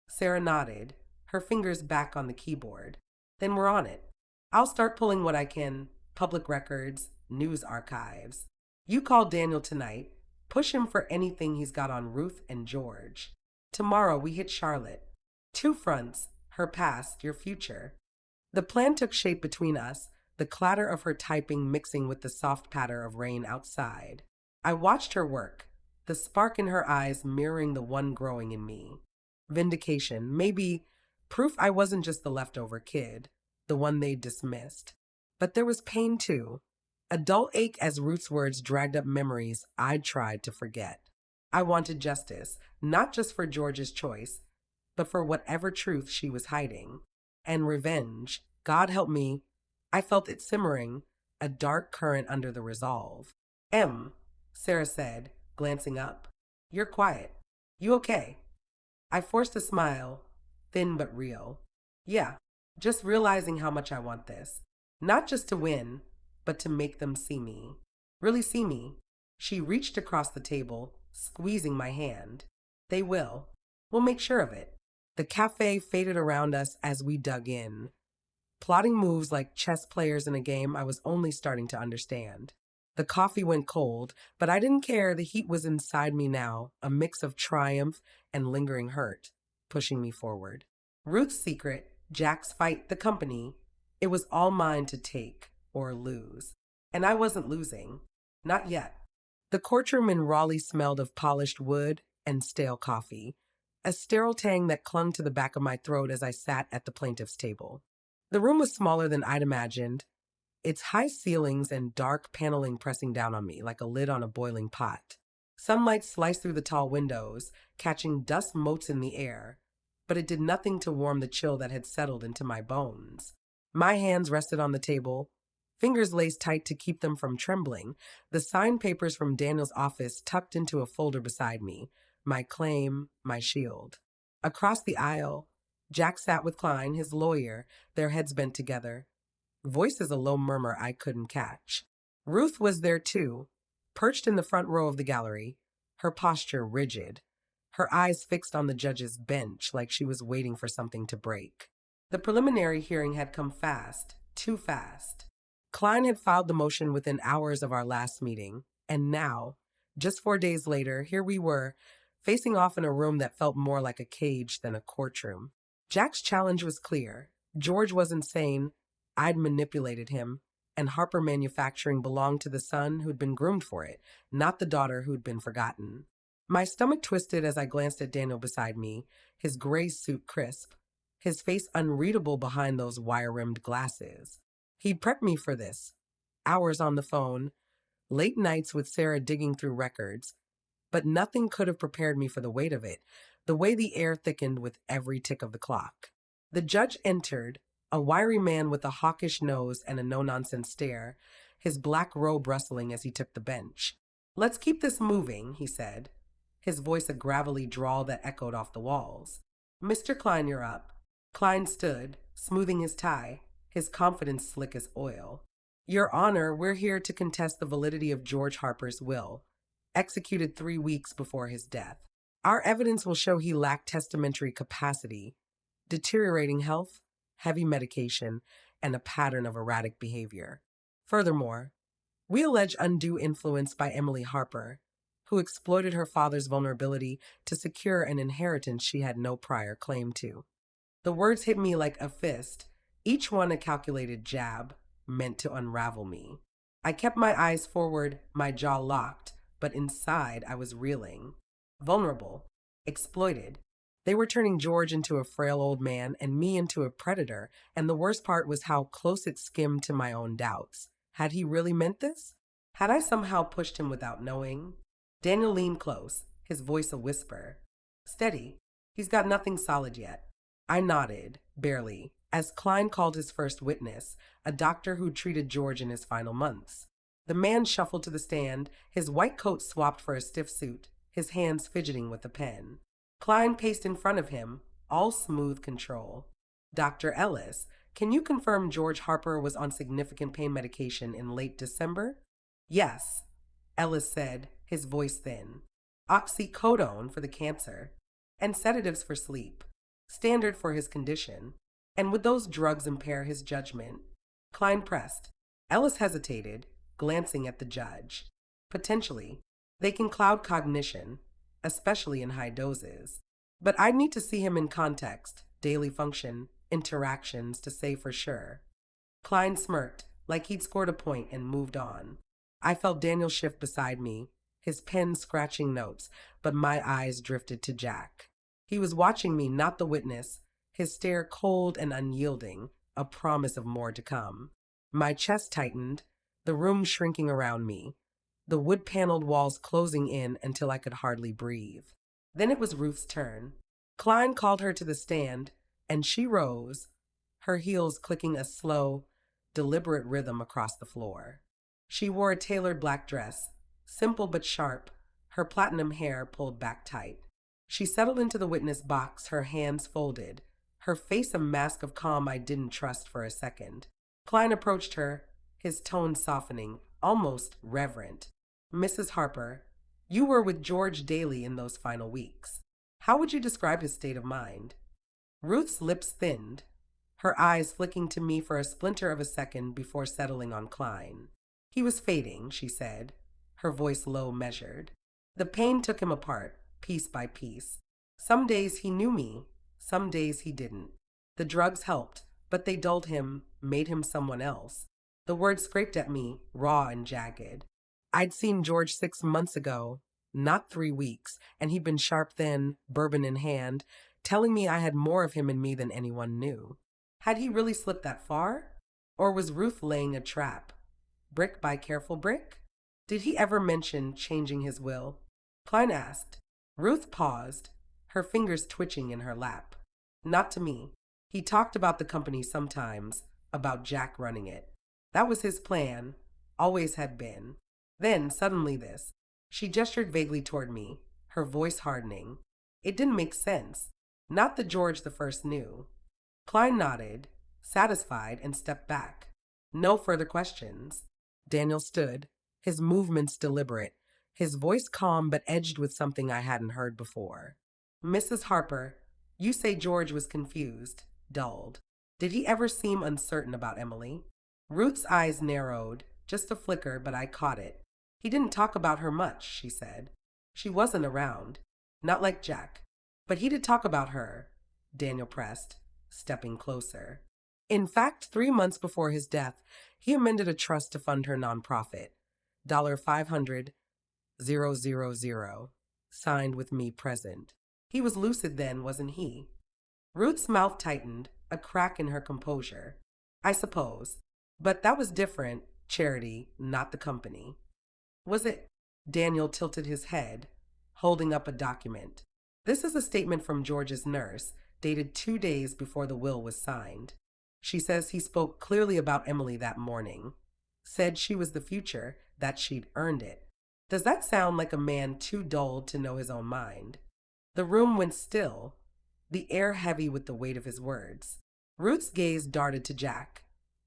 Sarah nodded, her fingers back on the keyboard. Then we're on it. I'll start pulling what I can, public records, news archives. You call Daniel tonight, push him for anything he's got on Ruth and George. Tomorrow we hit Charlotte. 2 fronts, her past, your future. The plan took shape between us, the clatter of her typing mixing with the soft patter of rain outside. I watched her work, the spark in her eyes mirroring the one growing in me. Vindication, maybe proof I wasn't just the leftover kid, the one they dismissed. But there was pain too, a dull ache as Ruth's words dragged up memories I'd tried to forget. I wanted justice, not just for George's choice, but for whatever truth she was hiding. And revenge, God help me, I felt it simmering, a dark current under the resolve. Em, Sarah said, glancing up. You're quiet. You okay? I forced a smile, thin but real. Yeah, just realizing how much I want this. Not just to win, but to make them see me. Really see me. She reached across the table, squeezing my hand. They will. We'll make sure of it. The cafe faded around us as we dug in, plotting moves like chess players in a game I was only starting to understand. The coffee went cold, but I didn't care. The heat was inside me now, a mix of triumph and lingering hurt, pushing me forward. Ruth's secret, Jack's fight, the company, it was all mine to take or lose. And I wasn't losing. Not yet. The courtroom in Raleigh smelled of polished wood and stale coffee, a sterile tang that clung to the back of my throat as I sat at the plaintiff's table. The room was smaller than I'd imagined, its high ceilings and dark paneling pressing down on me like a lid on a boiling pot. Sunlight sliced through the tall windows, catching dust motes in the air, but it did nothing to warm the chill that had settled into my bones. My hands rested on the table, fingers laced tight to keep them from trembling, the signed papers from Daniel's office tucked into a folder beside me, my claim, my shield. Across the aisle, Jack sat with Klein, his lawyer, their heads bent together. Voices a low murmur I couldn't catch. Ruth was there too, perched in the front row of the gallery, her posture rigid, her eyes fixed on the judge's bench like she was waiting for something to break. The preliminary hearing had come fast, too fast. Klein had filed the motion within hours of our last meeting, and now, just 4 days later, here we were, facing off in a room that felt more like a cage than a courtroom. Jack's challenge was clear. George was insane. I'd manipulated him. and Harper Manufacturing belonged to the son who'd been groomed for it, not the daughter who'd been forgotten. My stomach twisted as I glanced at Daniel beside me, his gray suit crisp, his face unreadable behind those wire-rimmed glasses. He'd prepped me for this. Hours on the phone, late nights with Sarah digging through records, but nothing could have prepared me for the weight of it, the way the air thickened with every tick of the clock. The judge entered, a wiry man with a hawkish nose and a no-nonsense stare, his black robe rustling as he took the bench. "Let's keep this moving," he said, his voice a gravelly drawl that echoed off the walls. "Mr. Klein, you're up." Klein stood, smoothing his tie, his confidence slick as oil. "Your Honor, we're here to contest the validity of George Harper's will, executed 3 weeks before his death. Our evidence will show he lacked testamentary capacity, deteriorating health, heavy medication, and a pattern of erratic behavior. Furthermore, we allege undue influence by Emily Harper, who exploited her father's vulnerability to secure an inheritance she had no prior claim to." The words hit me like a fist, each one a calculated jab, meant to unravel me. I kept my eyes forward, my jaw locked, but inside I was reeling. Vulnerable, exploited. They were turning George into a frail old man and me into a predator, and the worst part was how close it skimmed to my own doubts. Had he really meant this? Had I somehow pushed him without knowing? Daniel leaned close, his voice a whisper. "Steady. He's got nothing solid yet." I nodded, barely, as Klein called his first witness, a doctor who treated George in his final months. The man shuffled to the stand, his white coat swapped for a stiff suit, his hands fidgeting with a pen. Klein paced in front of him, all smooth control. "Dr. Ellis, can you confirm George Harper was on significant pain medication in late December?" "Yes," Ellis said, his voice thin. "Oxycodone for the cancer, and sedatives for sleep. Standard for his condition. And would those drugs impair his judgment?" Klein pressed. Ellis hesitated, glancing at the judge. "Potentially. They can cloud cognition, especially in high doses. But I'd need to see him in context, daily function, interactions to say for sure." Klein smirked, like he'd scored a point and moved on. I felt Daniel shift beside me, his pen scratching notes, but my eyes drifted to Jack. He was watching me, not the witness, his stare cold and unyielding, a promise of more to come. My chest tightened, the room shrinking around me, the wood-paneled walls closing in until I could hardly breathe. Then it was Ruth's turn. Klein called her to the stand, and she rose, her heels clicking a slow, deliberate rhythm across the floor. She wore a tailored black dress, simple but sharp, her platinum hair pulled back tight. She settled into the witness box, her hands folded, her face a mask of calm I didn't trust for a second. Klein approached her, his tone softening, almost reverent. "Mrs. Harper, you were with George daily in those final weeks. How would you describe his state of mind?" Ruth's lips thinned, her eyes flicking to me for a splinter of a second before settling on Klein. "He was fading," she said, her voice low measured. "The pain took him apart, piece by piece. Some days he knew me, some days he didn't. The drugs helped, but they dulled him, made him someone else." The words scraped at me, raw and jagged. I'd seen George 6 months ago, not 3 weeks, and he'd been sharp then, bourbon in hand, telling me I had more of him in me than anyone knew. Had he really slipped that far? Or was Ruth laying a trap? Brick by careful brick? Did he ever mention changing his will? Klein asked. Ruth paused, her fingers twitching in her lap. Not to me. He talked about the company sometimes, about Jack running it. That was his plan, always had been. Then, suddenly this. She gestured vaguely toward me, her voice hardening. It didn't make sense. Not that George the First knew. Klein nodded, satisfied, and stepped back. No further questions. Daniel stood, his movements deliberate, his voice calm but edged with something I hadn't heard before. "Mrs. Harper, you say George was confused, dulled. Did he ever seem uncertain about Emily?" Ruth's eyes narrowed, just a flicker, but I caught it. "He didn't talk about her much," she said. "She wasn't around. Not like Jack. But he did talk about her," Daniel pressed, stepping closer. In fact, 3 months before his death, he amended a trust to fund her nonprofit. $500,000, signed with me present. He was lucid then, wasn't he? Ruth's mouth tightened, a crack in her composure. I suppose. But that was different, charity, not the company. Was it? Daniel tilted his head, holding up a document. This is a statement from George's nurse, dated 2 days before the will was signed. She says he spoke clearly about Emily that morning. Said she was the future, that she'd earned it. Does that sound like a man too dulled to know his own mind? The room went still, the air heavy with the weight of his words. Ruth's gaze darted to Jack,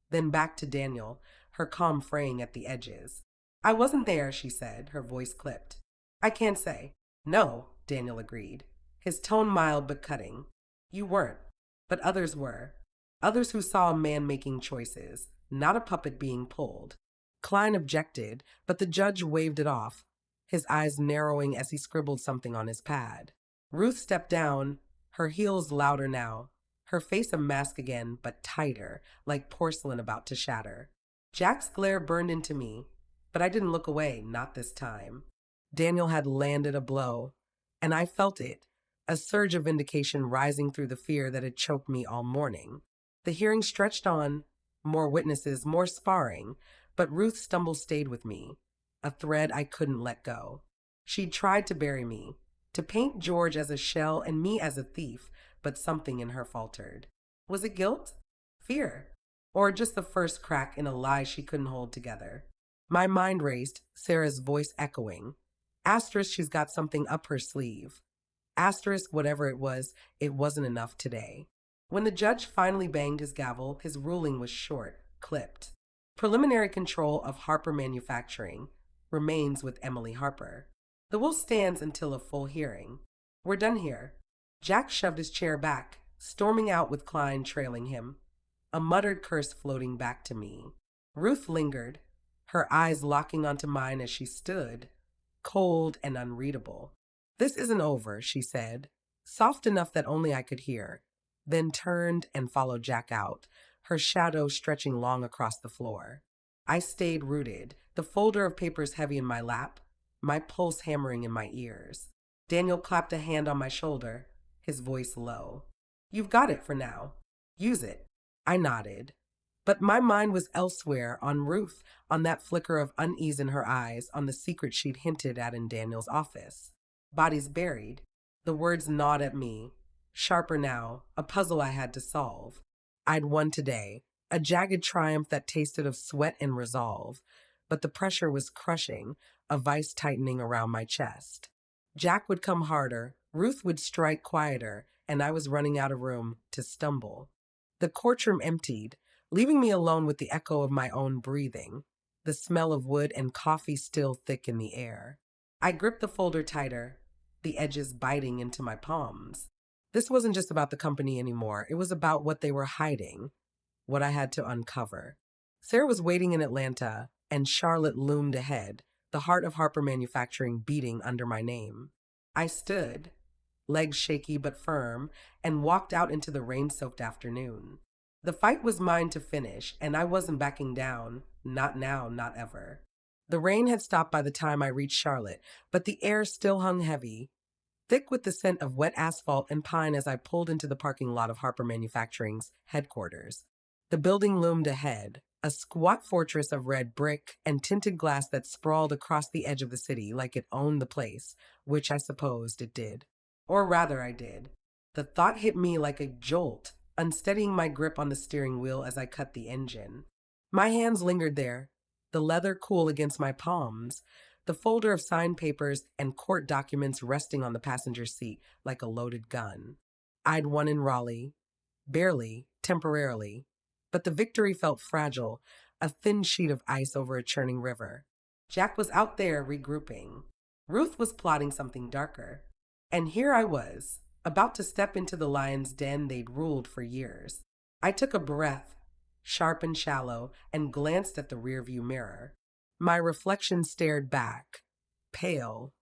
then back to Daniel, her calm fraying at the edges. I wasn't there, she said, her voice clipped. I can't say. No, Daniel agreed, his tone mild but cutting. You weren't, but others were. Others who saw a man making choices, not a puppet being pulled. Klein objected, but the judge waved it off, his eyes narrowing as he scribbled something on his pad. Ruth stepped down, her heels louder now, her face a mask again, but tighter, like porcelain about to shatter. Jack's glare burned into me, but I didn't look away, not this time. Daniel had landed a blow, and I felt it, a surge of vindication rising through the fear that had choked me all morning. The hearing stretched on, more witnesses, more sparring, but Ruth's stumble stayed with me, a thread I couldn't let go. She'd tried to bury me, to paint George as a shell and me as a thief, but something in her faltered. Was it guilt? Fear? Or just the first crack in a lie she couldn't hold together? My mind raced, Sarah's voice echoing. Asterisk, she's got something up her sleeve. Asterisk, whatever it wasn't enough today. When the judge finally banged his gavel, his ruling was short, clipped. Preliminary control of Harper Manufacturing remains with Emily Harper. The will stands until a full hearing. We're done here. Jack shoved his chair back, storming out with Klein trailing him, a muttered curse floating back to me. Ruth lingered, her eyes locking onto mine as she stood, cold and unreadable. This isn't over, she said, soft enough that only I could hear, then turned and followed Jack out, her shadow stretching long across the floor. I stayed rooted, the folder of papers heavy in my lap, my pulse hammering in my ears. Daniel clapped a hand on my shoulder, his voice low. You've got it for now. Use it. I nodded. But my mind was elsewhere, on Ruth, on that flicker of unease in her eyes, on the secret she'd hinted at in Daniel's office. Bodies buried. The words gnawed at me. Sharper now, a puzzle I had to solve. I'd won today, a jagged triumph that tasted of sweat and resolve, but the pressure was crushing, a vice tightening around my chest. Jack would come harder, Ruth would strike quieter, and I was running out of room to stumble. The courtroom emptied, leaving me alone with the echo of my own breathing, the smell of wood and coffee still thick in the air. I gripped the folder tighter, the edges biting into my palms. This wasn't just about the company anymore. It was about what they were hiding, what I had to uncover. Sarah was waiting in Atlanta, and Charlotte loomed ahead, the heart of Harper Manufacturing beating under my name. I stood, legs shaky but firm, and walked out into the rain-soaked afternoon. The fight was mine to finish, and I wasn't backing down. Not now, not ever. The rain had stopped by the time I reached Charlotte, but the air still hung heavy, thick with the scent of wet asphalt and pine as I pulled into the parking lot of Harper Manufacturing's headquarters. The building loomed ahead, a squat fortress of red brick and tinted glass that sprawled across the edge of the city like it owned the place, which I supposed it did. Or rather, I did. The thought hit me like a jolt, unsteadying my grip on the steering wheel as I cut the engine. My hands lingered there, the leather cool against my palms, the folder of signed papers and court documents resting on the passenger seat like a loaded gun. I'd won in Raleigh, barely, temporarily, but the victory felt fragile, a thin sheet of ice over a churning river. Jack was out there regrouping. Ruth was plotting something darker. And here I was, about to step into the lion's den they'd ruled for years. I took a breath, sharp and shallow, and glanced at the rearview mirror. My reflection stared back, pale,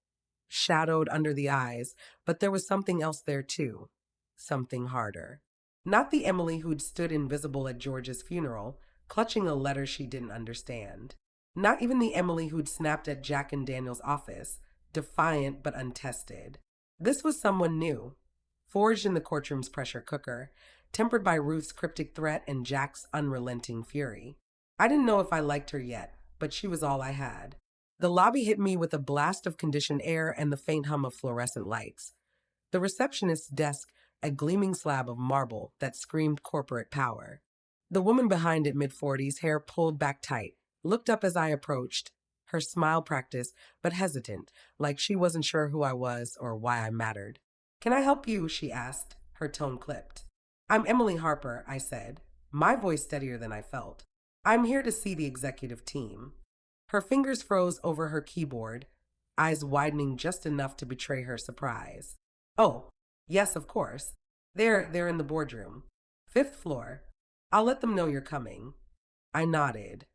shadowed under the eyes, but there was something else there too, something harder. Not the Emily who'd stood invisible at George's funeral, clutching a letter she didn't understand. Not even the Emily who'd snapped at Jack and Daniel's office, defiant but untested. This was someone new, forged in the courtroom's pressure cooker, tempered by Ruth's cryptic threat and Jack's unrelenting fury. I didn't know if I liked her yet, but she was all I had. The lobby hit me with a blast of conditioned air and the faint hum of fluorescent lights. The receptionist's desk, a gleaming slab of marble that screamed corporate power. The woman behind it, mid-40s, hair pulled back tight, looked up as I approached, her smile practiced but hesitant, like she wasn't sure who I was or why I mattered. "Can I help you?" she asked, her tone clipped. "I'm Emily Harper," I said, my voice steadier than I felt. "I'm here to see the executive team." Her fingers froze over her keyboard, eyes widening just enough to betray her surprise. "Oh, yes, of course. They're in the boardroom. Fifth floor. I'll let them know you're coming." I nodded,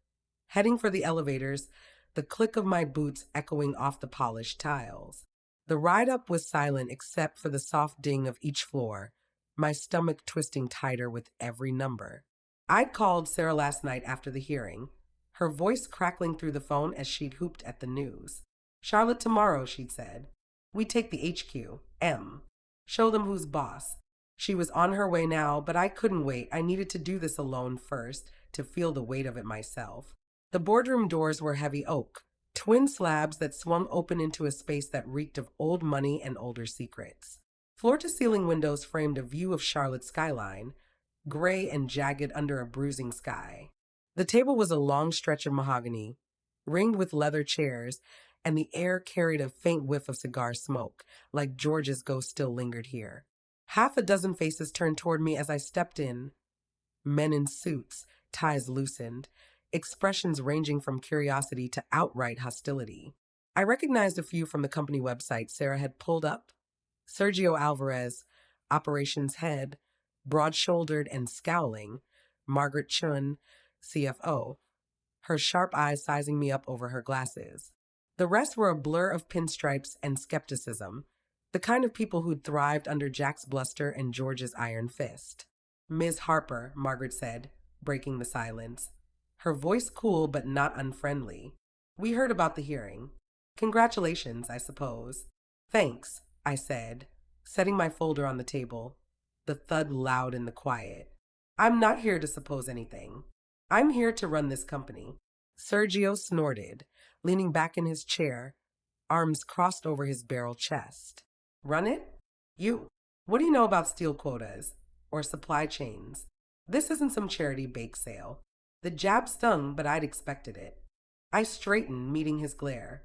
heading for the elevators, the click of my boots echoing off the polished tiles. The ride up was silent except for the soft ding of each floor, my stomach twisting tighter with every number. I'd called Sarah last night after the hearing, her voice crackling through the phone as she'd hooped at the news. "Charlotte tomorrow," she'd said. "We take the HQ, M. Show them who's boss." She was on her way now, but I couldn't wait. I needed to do this alone first, to feel the weight of it myself. The boardroom doors were heavy oak, twin slabs that swung open into a space that reeked of old money and older secrets. Floor-to-ceiling windows framed a view of Charlotte's skyline, gray and jagged under a bruising sky. The table was a long stretch of mahogany, ringed with leather chairs, and the air carried a faint whiff of cigar smoke, like George's ghost still lingered here. Half a dozen faces turned toward me as I stepped in. Men in suits, ties loosened, expressions ranging from curiosity to outright hostility. I recognized a few from the company website Sarah had pulled up. Sergio Alvarez, operations head, broad-shouldered and scowling. Margaret Chun, CFO, her sharp eyes sizing me up over her glasses. The rest were a blur of pinstripes and skepticism, the kind of people who'd thrived under Jack's bluster and George's iron fist. "Ms. Harper," Margaret said, breaking the silence, her voice cool but not unfriendly. "We heard about the hearing. Congratulations, I suppose." "Thanks," I said, setting my folder on the table, the thud loud in the quiet. "I'm not here to suppose anything. I'm here to run this company." Sergio snorted, leaning back in his chair, arms crossed over his barrel chest. "Run it? You. What do you know about steel quotas or supply chains? This isn't some charity bake sale." The jab stung, but I'd expected it. I straightened, meeting his glare.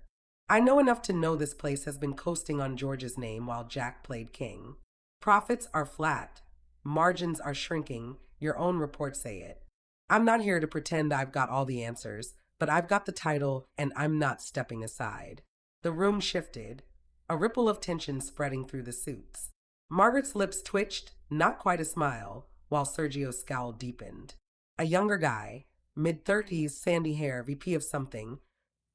"I know enough to know this place has been coasting on George's name while Jack played king. Profits are flat. Margins are shrinking. Your own reports say it. I'm not here to pretend I've got all the answers, but I've got the title and I'm not stepping aside." The room shifted, a ripple of tension spreading through the suits. Margaret's lips twitched, not quite a smile, while Sergio's scowl deepened. A younger guy, mid-30s, sandy hair, VP of something,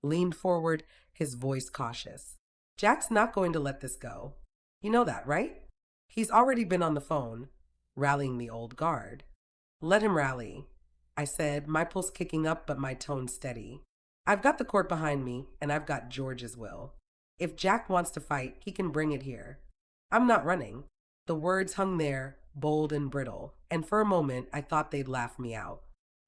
leaned forward, his voice cautious. "Jack's not going to let this go. You know that, right? He's already been on the phone, rallying the old guard." "Let him rally," I said, my pulse kicking up but my tone steady. "I've got the court behind me, and I've got George's will. If Jack wants to fight, he can bring it here. I'm not running." The words hung there, bold and brittle, and for a moment I thought they'd laugh me out.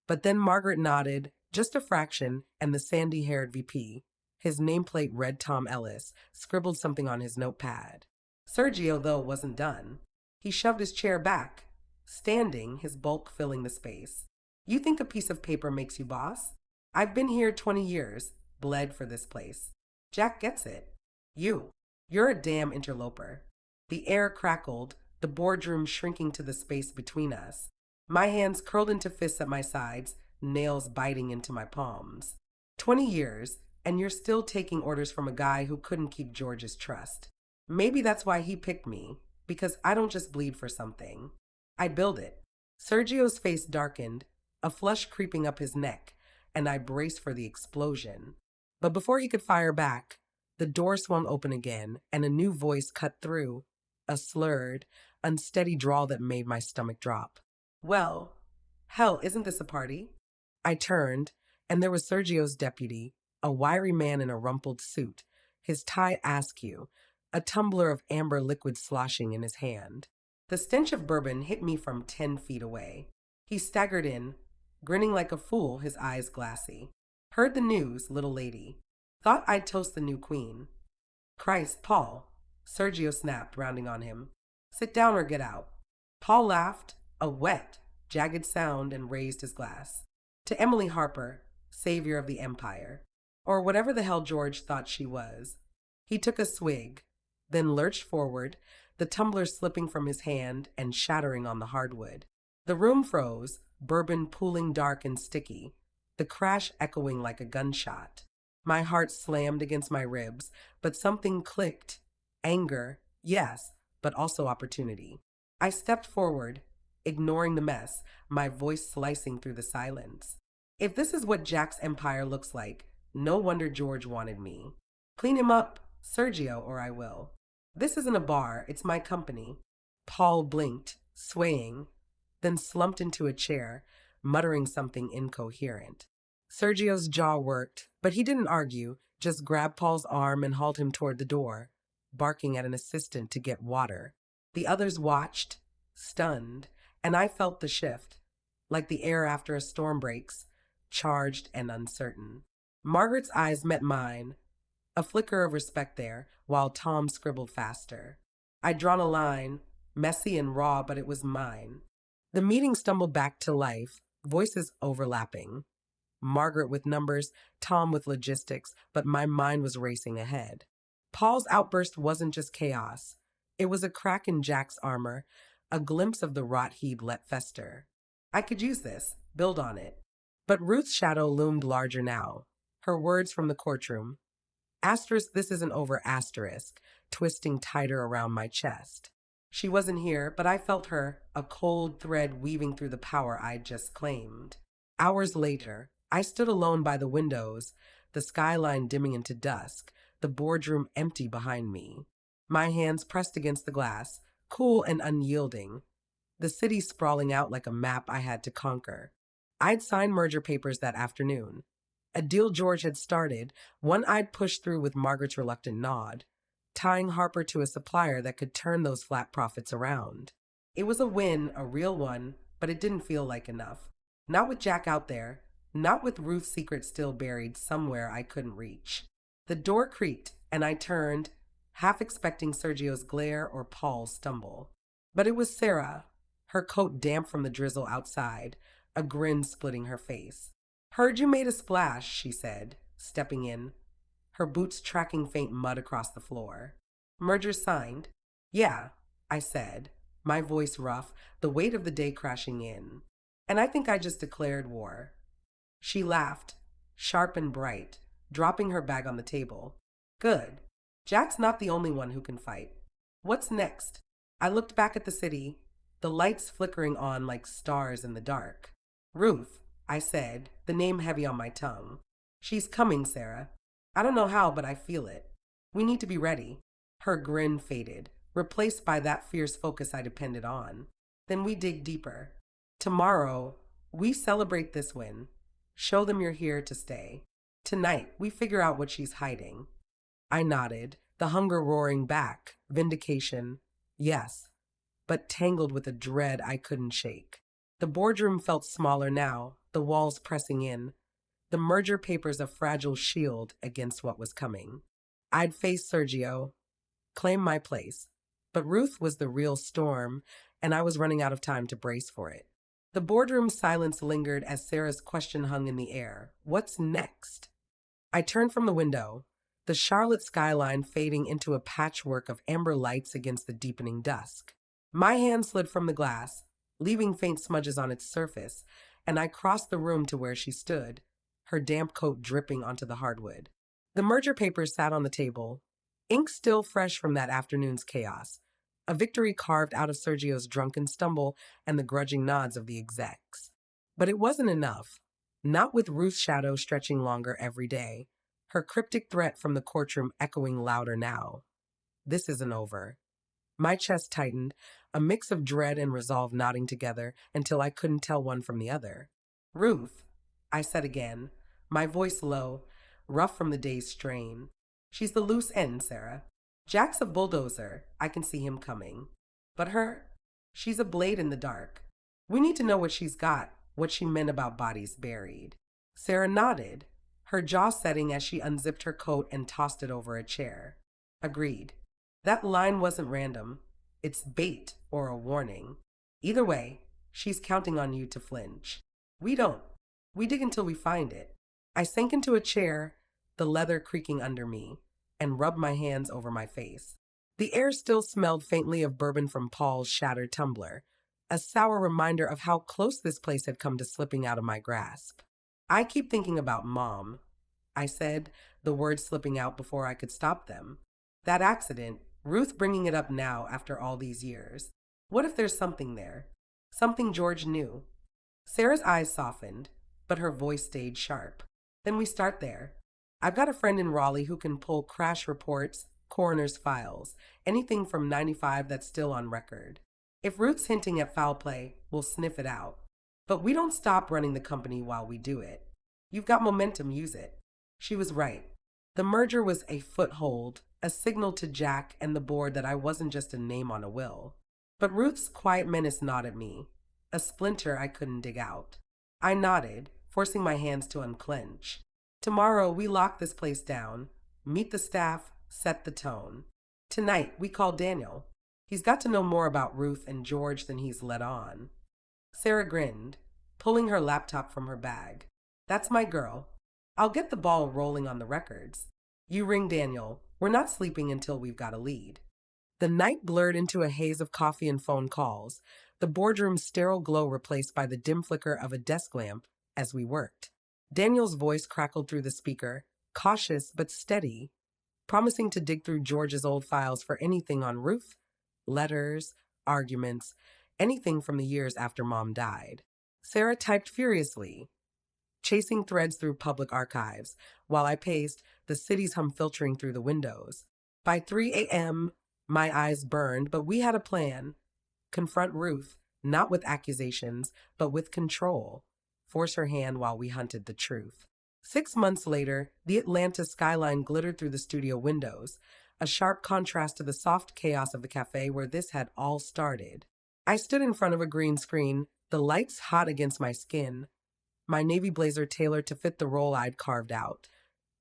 But then Margaret nodded, just a fraction, and the sandy-haired VP, his nameplate read Tom Ellis, scribbled something on his notepad. Sergio, though, wasn't done. He shoved his chair back, standing, his bulk filling the space. "You think a piece of paper makes you boss? I've been here 20 years, bled for this place. Jack gets it. You're a damn interloper." The air crackled, the boardroom shrinking to the space between us. My hands curled into fists at my sides, nails biting into my palms. 20 years, and you're still taking orders from a guy who couldn't keep George's trust. Maybe that's why he picked me, because I don't just bleed for something. I build it. Sergio's face darkened, a flush creeping up his neck, and I braced for the explosion. But before he could fire back, the door swung open again, and a new voice cut through, a slurred, unsteady drawl that made my stomach drop. Well, hell, isn't this a party? I turned, and there was Sergio's deputy, a wiry man in a rumpled suit, his tie askew, a tumbler of amber liquid sloshing in his hand. The stench of bourbon hit me from 10 feet away. He staggered in, grinning like a fool, his eyes glassy. Heard the news, little lady. Thought I'd toast the new queen. Christ, Paul, Sergio snapped, rounding on him. Sit down or get out. Paul laughed, a wet, jagged sound, and raised his glass. To Emily Harper, savior of the empire. Or whatever the hell George thought she was. He took a swig, then lurched forward, the tumbler slipping from his hand and shattering on the hardwood. The room froze, bourbon pooling dark and sticky, the crash echoing like a gunshot. My heart slammed against my ribs, but something clicked. Anger, yes, but also opportunity. I stepped forward, ignoring the mess, my voice slicing through the silence. If this is what Jack's empire looks like, no wonder George wanted me. Clean him up, Sergio, or I will. This isn't a bar, it's my company. Paul blinked, swaying, then slumped into a chair, muttering something incoherent. Sergio's jaw worked, but he didn't argue, just grabbed Paul's arm and hauled him toward the door, barking at an assistant to get water. The others watched, stunned, and I felt the shift, like the air after a storm breaks, charged and uncertain. Margaret's eyes met mine, a flicker of respect there, while Tom scribbled faster. I'd drawn a line, messy and raw, but it was mine. The meeting stumbled back to life, voices overlapping. Margaret with numbers, Tom with logistics, but my mind was racing ahead. Paul's outburst wasn't just chaos. It was a crack in Jack's armor, a glimpse of the rot he'd let fester. I could use this, build on it. But Ruth's shadow loomed larger now. Her words from the courtroom. Asterisk, this isn't over, asterisk, twisting tighter around my chest. She wasn't here, but I felt her, a cold thread weaving through the power I'd just claimed. Hours later, I stood alone by the windows, the skyline dimming into dusk, the boardroom empty behind me. My hands pressed against the glass, cool and unyielding. The city sprawling out like a map I had to conquer. I'd signed merger papers that afternoon. A deal George had started, one I'd pushed through with Margaret's reluctant nod, tying Harper to a supplier that could turn those flat profits around. It was a win, a real one, but it didn't feel like enough. Not with Jack out there, not with Ruth's secret still buried somewhere I couldn't reach. The door creaked, and I turned, half expecting Sergio's glare or Paul's stumble. But it was Sarah, her coat damp from the drizzle outside, a grin splitting her face. Heard you made a splash, she said, stepping in, her boots tracking faint mud across the floor. Merger signed? Yeah, I said, my voice rough, the weight of the day crashing in. And I think I just declared war. She laughed, sharp and bright, dropping her bag on the table. Good. Jack's not the only one who can fight. What's next? I looked back at the city, the lights flickering on like stars in the dark. Ruth, I said, the name heavy on my tongue. She's coming, Sarah. I don't know how, but I feel it. We need to be ready. Her grin faded, replaced by that fierce focus I depended on. Then we dig deeper. Tomorrow, we celebrate this win. Show them you're here to stay. Tonight, we figure out what she's hiding. I nodded, the hunger roaring back, vindication, yes, but tangled with a dread I couldn't shake. The boardroom felt smaller now, the walls pressing in, the merger papers a fragile shield against what was coming. I'd face Sergio, claim my place, but Ruth was the real storm, and I was running out of time to brace for it. The boardroom silence lingered as Sarah's question hung in the air. What's next? I turned from the window, the Charlotte skyline fading into a patchwork of amber lights against the deepening dusk. My hand slid from the glass, leaving faint smudges on its surface, and I crossed the room to where she stood, her damp coat dripping onto the hardwood. The merger papers sat on the table, ink still fresh from that afternoon's chaos, a victory carved out of Sergio's drunken stumble and the grudging nods of the execs. But it wasn't enough, not with Ruth's shadow stretching longer every day, her cryptic threat from the courtroom echoing louder now. This isn't over. My chest tightened, a mix of dread and resolve knotting together until I couldn't tell one from the other. Ruth, I said again, my voice low, rough from the day's strain. She's the loose end, Sarah. Jack's a bulldozer. I can see him coming. But her, she's a blade in the dark. We need to know what she's got, what she meant about bodies buried. Sarah nodded, her jaw setting as she unzipped her coat and tossed it over a chair. Agreed. That line wasn't random. It's bait or a warning. Either way, she's counting on you to flinch. We don't. We dig until we find it. I sank into a chair, the leather creaking under me, and rubbed my hands over my face. The air still smelled faintly of bourbon from Paul's shattered tumbler, a sour reminder of how close this place had come to slipping out of my grasp. I keep thinking about Mom, I said, the words slipping out before I could stop them. That accident, Ruth bringing it up now after all these years. What if there's something there? Something George knew. Sarah's eyes softened, but her voice stayed sharp. Then we start there. I've got a friend in Raleigh who can pull crash reports, coroner's files, anything from 95 that's still on record. If Ruth's hinting at foul play, we'll sniff it out. But we don't stop running the company while we do it. You've got momentum, use it. She was right. The merger was a foothold, a signal to Jack and the board that I wasn't just a name on a will. But Ruth's quiet menace gnawed at me, a splinter I couldn't dig out. I nodded, forcing my hands to unclench. Tomorrow, we lock this place down, meet the staff, set the tone. Tonight, we call Daniel. He's got to know more about Ruth and George than he's let on. Sarah grinned, pulling her laptop from her bag. That's my girl. I'll get the ball rolling on the records. You ring Daniel. We're not sleeping until we've got a lead. The night blurred into a haze of coffee and phone calls, the boardroom's sterile glow replaced by the dim flicker of a desk lamp as we worked. Daniel's voice crackled through the speaker, cautious but steady, promising to dig through George's old files for anything on Ruth, letters, arguments, anything from the years after Mom died. Sarah typed furiously, chasing threads through public archives, while I paced, the city's hum filtering through the windows. By 3 a.m., my eyes burned, but we had a plan. Confront Ruth, not with accusations, but with control. Force her hand while we hunted the truth. 6 months later, the Atlanta skyline glittered through the studio windows, a sharp contrast to the soft chaos of the cafe where this had all started. I stood in front of a green screen, the lights hot against my skin, my navy blazer tailored to fit the role I'd carved out.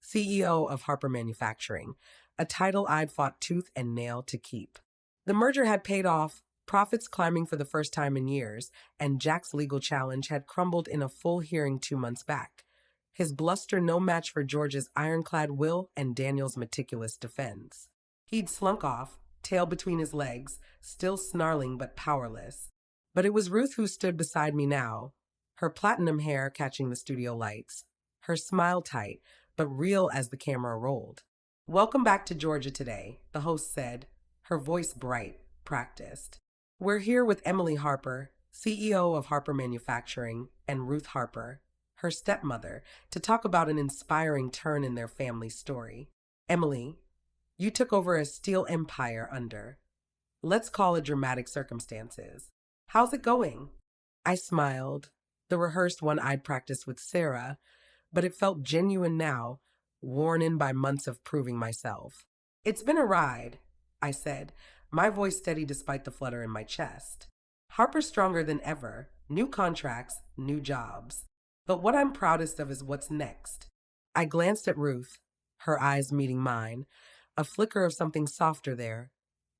CEO of Harper Manufacturing, a title I'd fought tooth and nail to keep. The merger had paid off, profits climbing for the first time in years, and Jack's legal challenge had crumbled in a full hearing 2 months back. His bluster no match for George's ironclad will and Daniel's meticulous defense. He'd slunk off, tail between his legs, still snarling but powerless. But it was Ruth who stood beside me now, her platinum hair catching the studio lights, her smile tight, but real as the camera rolled. Welcome back to Georgia today, the host said, her voice bright, practiced. We're here with Emily Harper, CEO of Harper Manufacturing, and Ruth Harper, her stepmother, to talk about an inspiring turn in their family story. Emily, you took over a steel empire under, let's call it dramatic circumstances. How's it going? I smiled, the rehearsed one I'd practiced with Sarah, but it felt genuine now, worn in by months of proving myself. It's been a ride, I said, my voice steady despite the flutter in my chest. Harper's stronger than ever, new contracts, new jobs. But what I'm proudest of is what's next. I glanced at Ruth, her eyes meeting mine, a flicker of something softer there.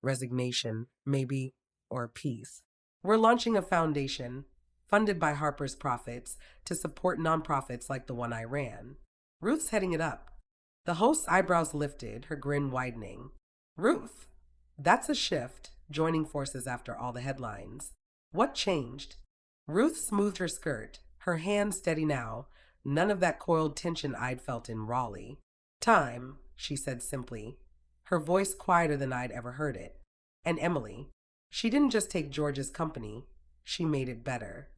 Resignation, maybe, or peace. We're launching a foundation, funded by Harper's profits, to support nonprofits like the one I ran. Ruth's heading it up. The host's eyebrows lifted, her grin widening. Ruth, that's a shift, joining forces after all the headlines. What changed? Ruth smoothed her skirt, her hand steady now, none of that coiled tension I'd felt in Raleigh. Time, she said simply, her voice quieter than I'd ever heard it. And Emily, she didn't just take George's company, she made it better.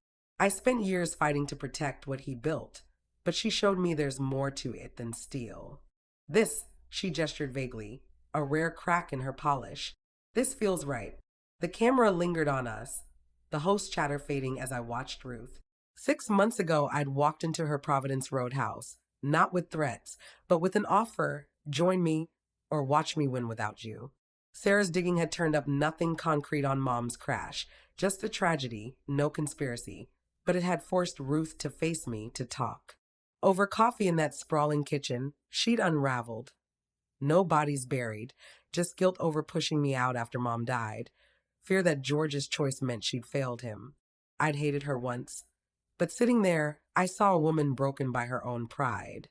I spent years fighting to protect what he built, but she showed me there's more to it than steel. This, she gestured vaguely, a rare crack in her polish. This feels right. The camera lingered on us, the host chatter fading as I watched Ruth. 6 months ago, I'd walked into her Providence Road house, not with threats, but with an offer: join me or watch me win without you. Sarah's digging had turned up nothing concrete on Mom's crash, just a tragedy, no conspiracy. But it had forced Ruth to face me, to talk. Over coffee in that sprawling kitchen, she'd unraveled. No bodies buried, just guilt over pushing me out after Mom died. Fear that George's choice meant she'd failed him. I'd hated her once. But sitting there, I saw a woman broken by her own pride,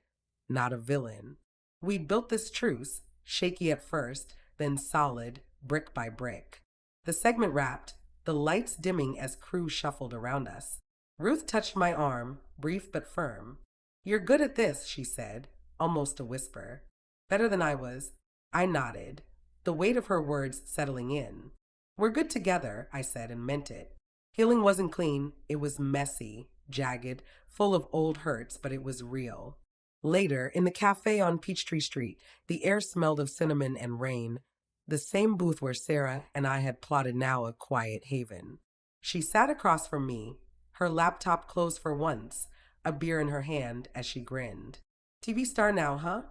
not a villain. We'd built this truce, shaky at first, then solid, brick by brick. The segment wrapped, the lights dimming as crew shuffled around us. Ruth touched my arm, brief but firm. "You're good at this," she said, almost a whisper. Better than I was. I nodded, the weight of her words settling in. "We're good together," I said, and meant it. Healing wasn't clean, it was messy, jagged, full of old hurts, but it was real. Later, in the cafe on Peachtree Street, the air smelled of cinnamon and rain, the same booth where Sarah and I had plotted now a quiet haven. She sat across from me, her laptop closed for once, a beer in her hand as she grinned. "TV star now, huh?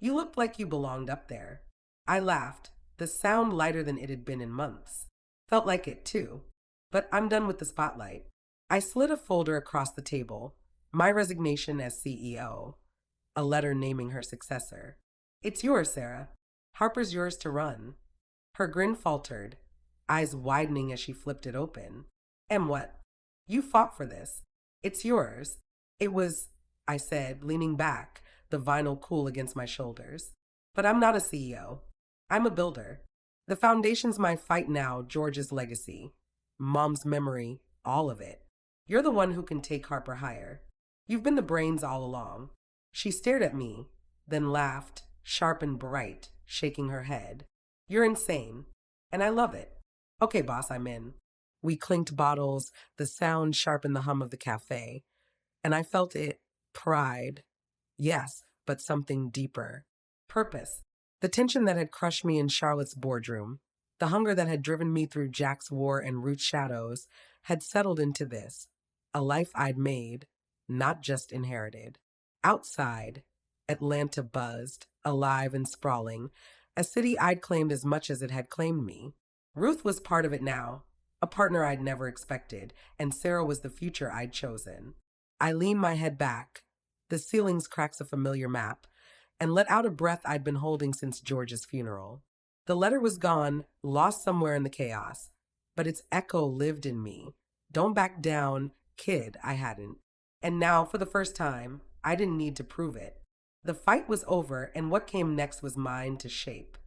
You looked like you belonged up there." I laughed, the sound lighter than it had been in months. Felt like it, too. But I'm done with the spotlight. I slid a folder across the table, my resignation as CEO, a letter naming her successor. "It's yours, Sarah. Harper's yours to run." Her grin faltered, eyes widening as she flipped it open. "And what? You fought for this. It's yours." "It was," I said, leaning back, the vinyl cool against my shoulders. "But I'm not a CEO. I'm a builder. The foundation's my fight now, George's legacy. Mom's memory, all of it. You're the one who can take Harper higher. You've been the brains all along." She stared at me, then laughed, sharp and bright, shaking her head. "You're insane, and I love it." "Okay, boss, I'm in." We clinked bottles, the sound sharpened the hum of the cafe, and I felt it. Pride. Yes, but something deeper. Purpose. The tension that had crushed me in Charlotte's boardroom, the hunger that had driven me through Jack's war and Ruth's shadows, had settled into this. A life I'd made, not just inherited. Outside, Atlanta buzzed, alive and sprawling, a city I'd claimed as much as it had claimed me. Ruth was part of it now, a partner I'd never expected, and Sarah was the future I'd chosen. I leaned my head back, the ceiling's cracks a familiar map, and let out a breath I'd been holding since George's funeral. The letter was gone, lost somewhere in the chaos, but its echo lived in me. Don't back down, kid, I hadn't. And now, for the first time, I didn't need to prove it. The fight was over, and what came next was mine to shape.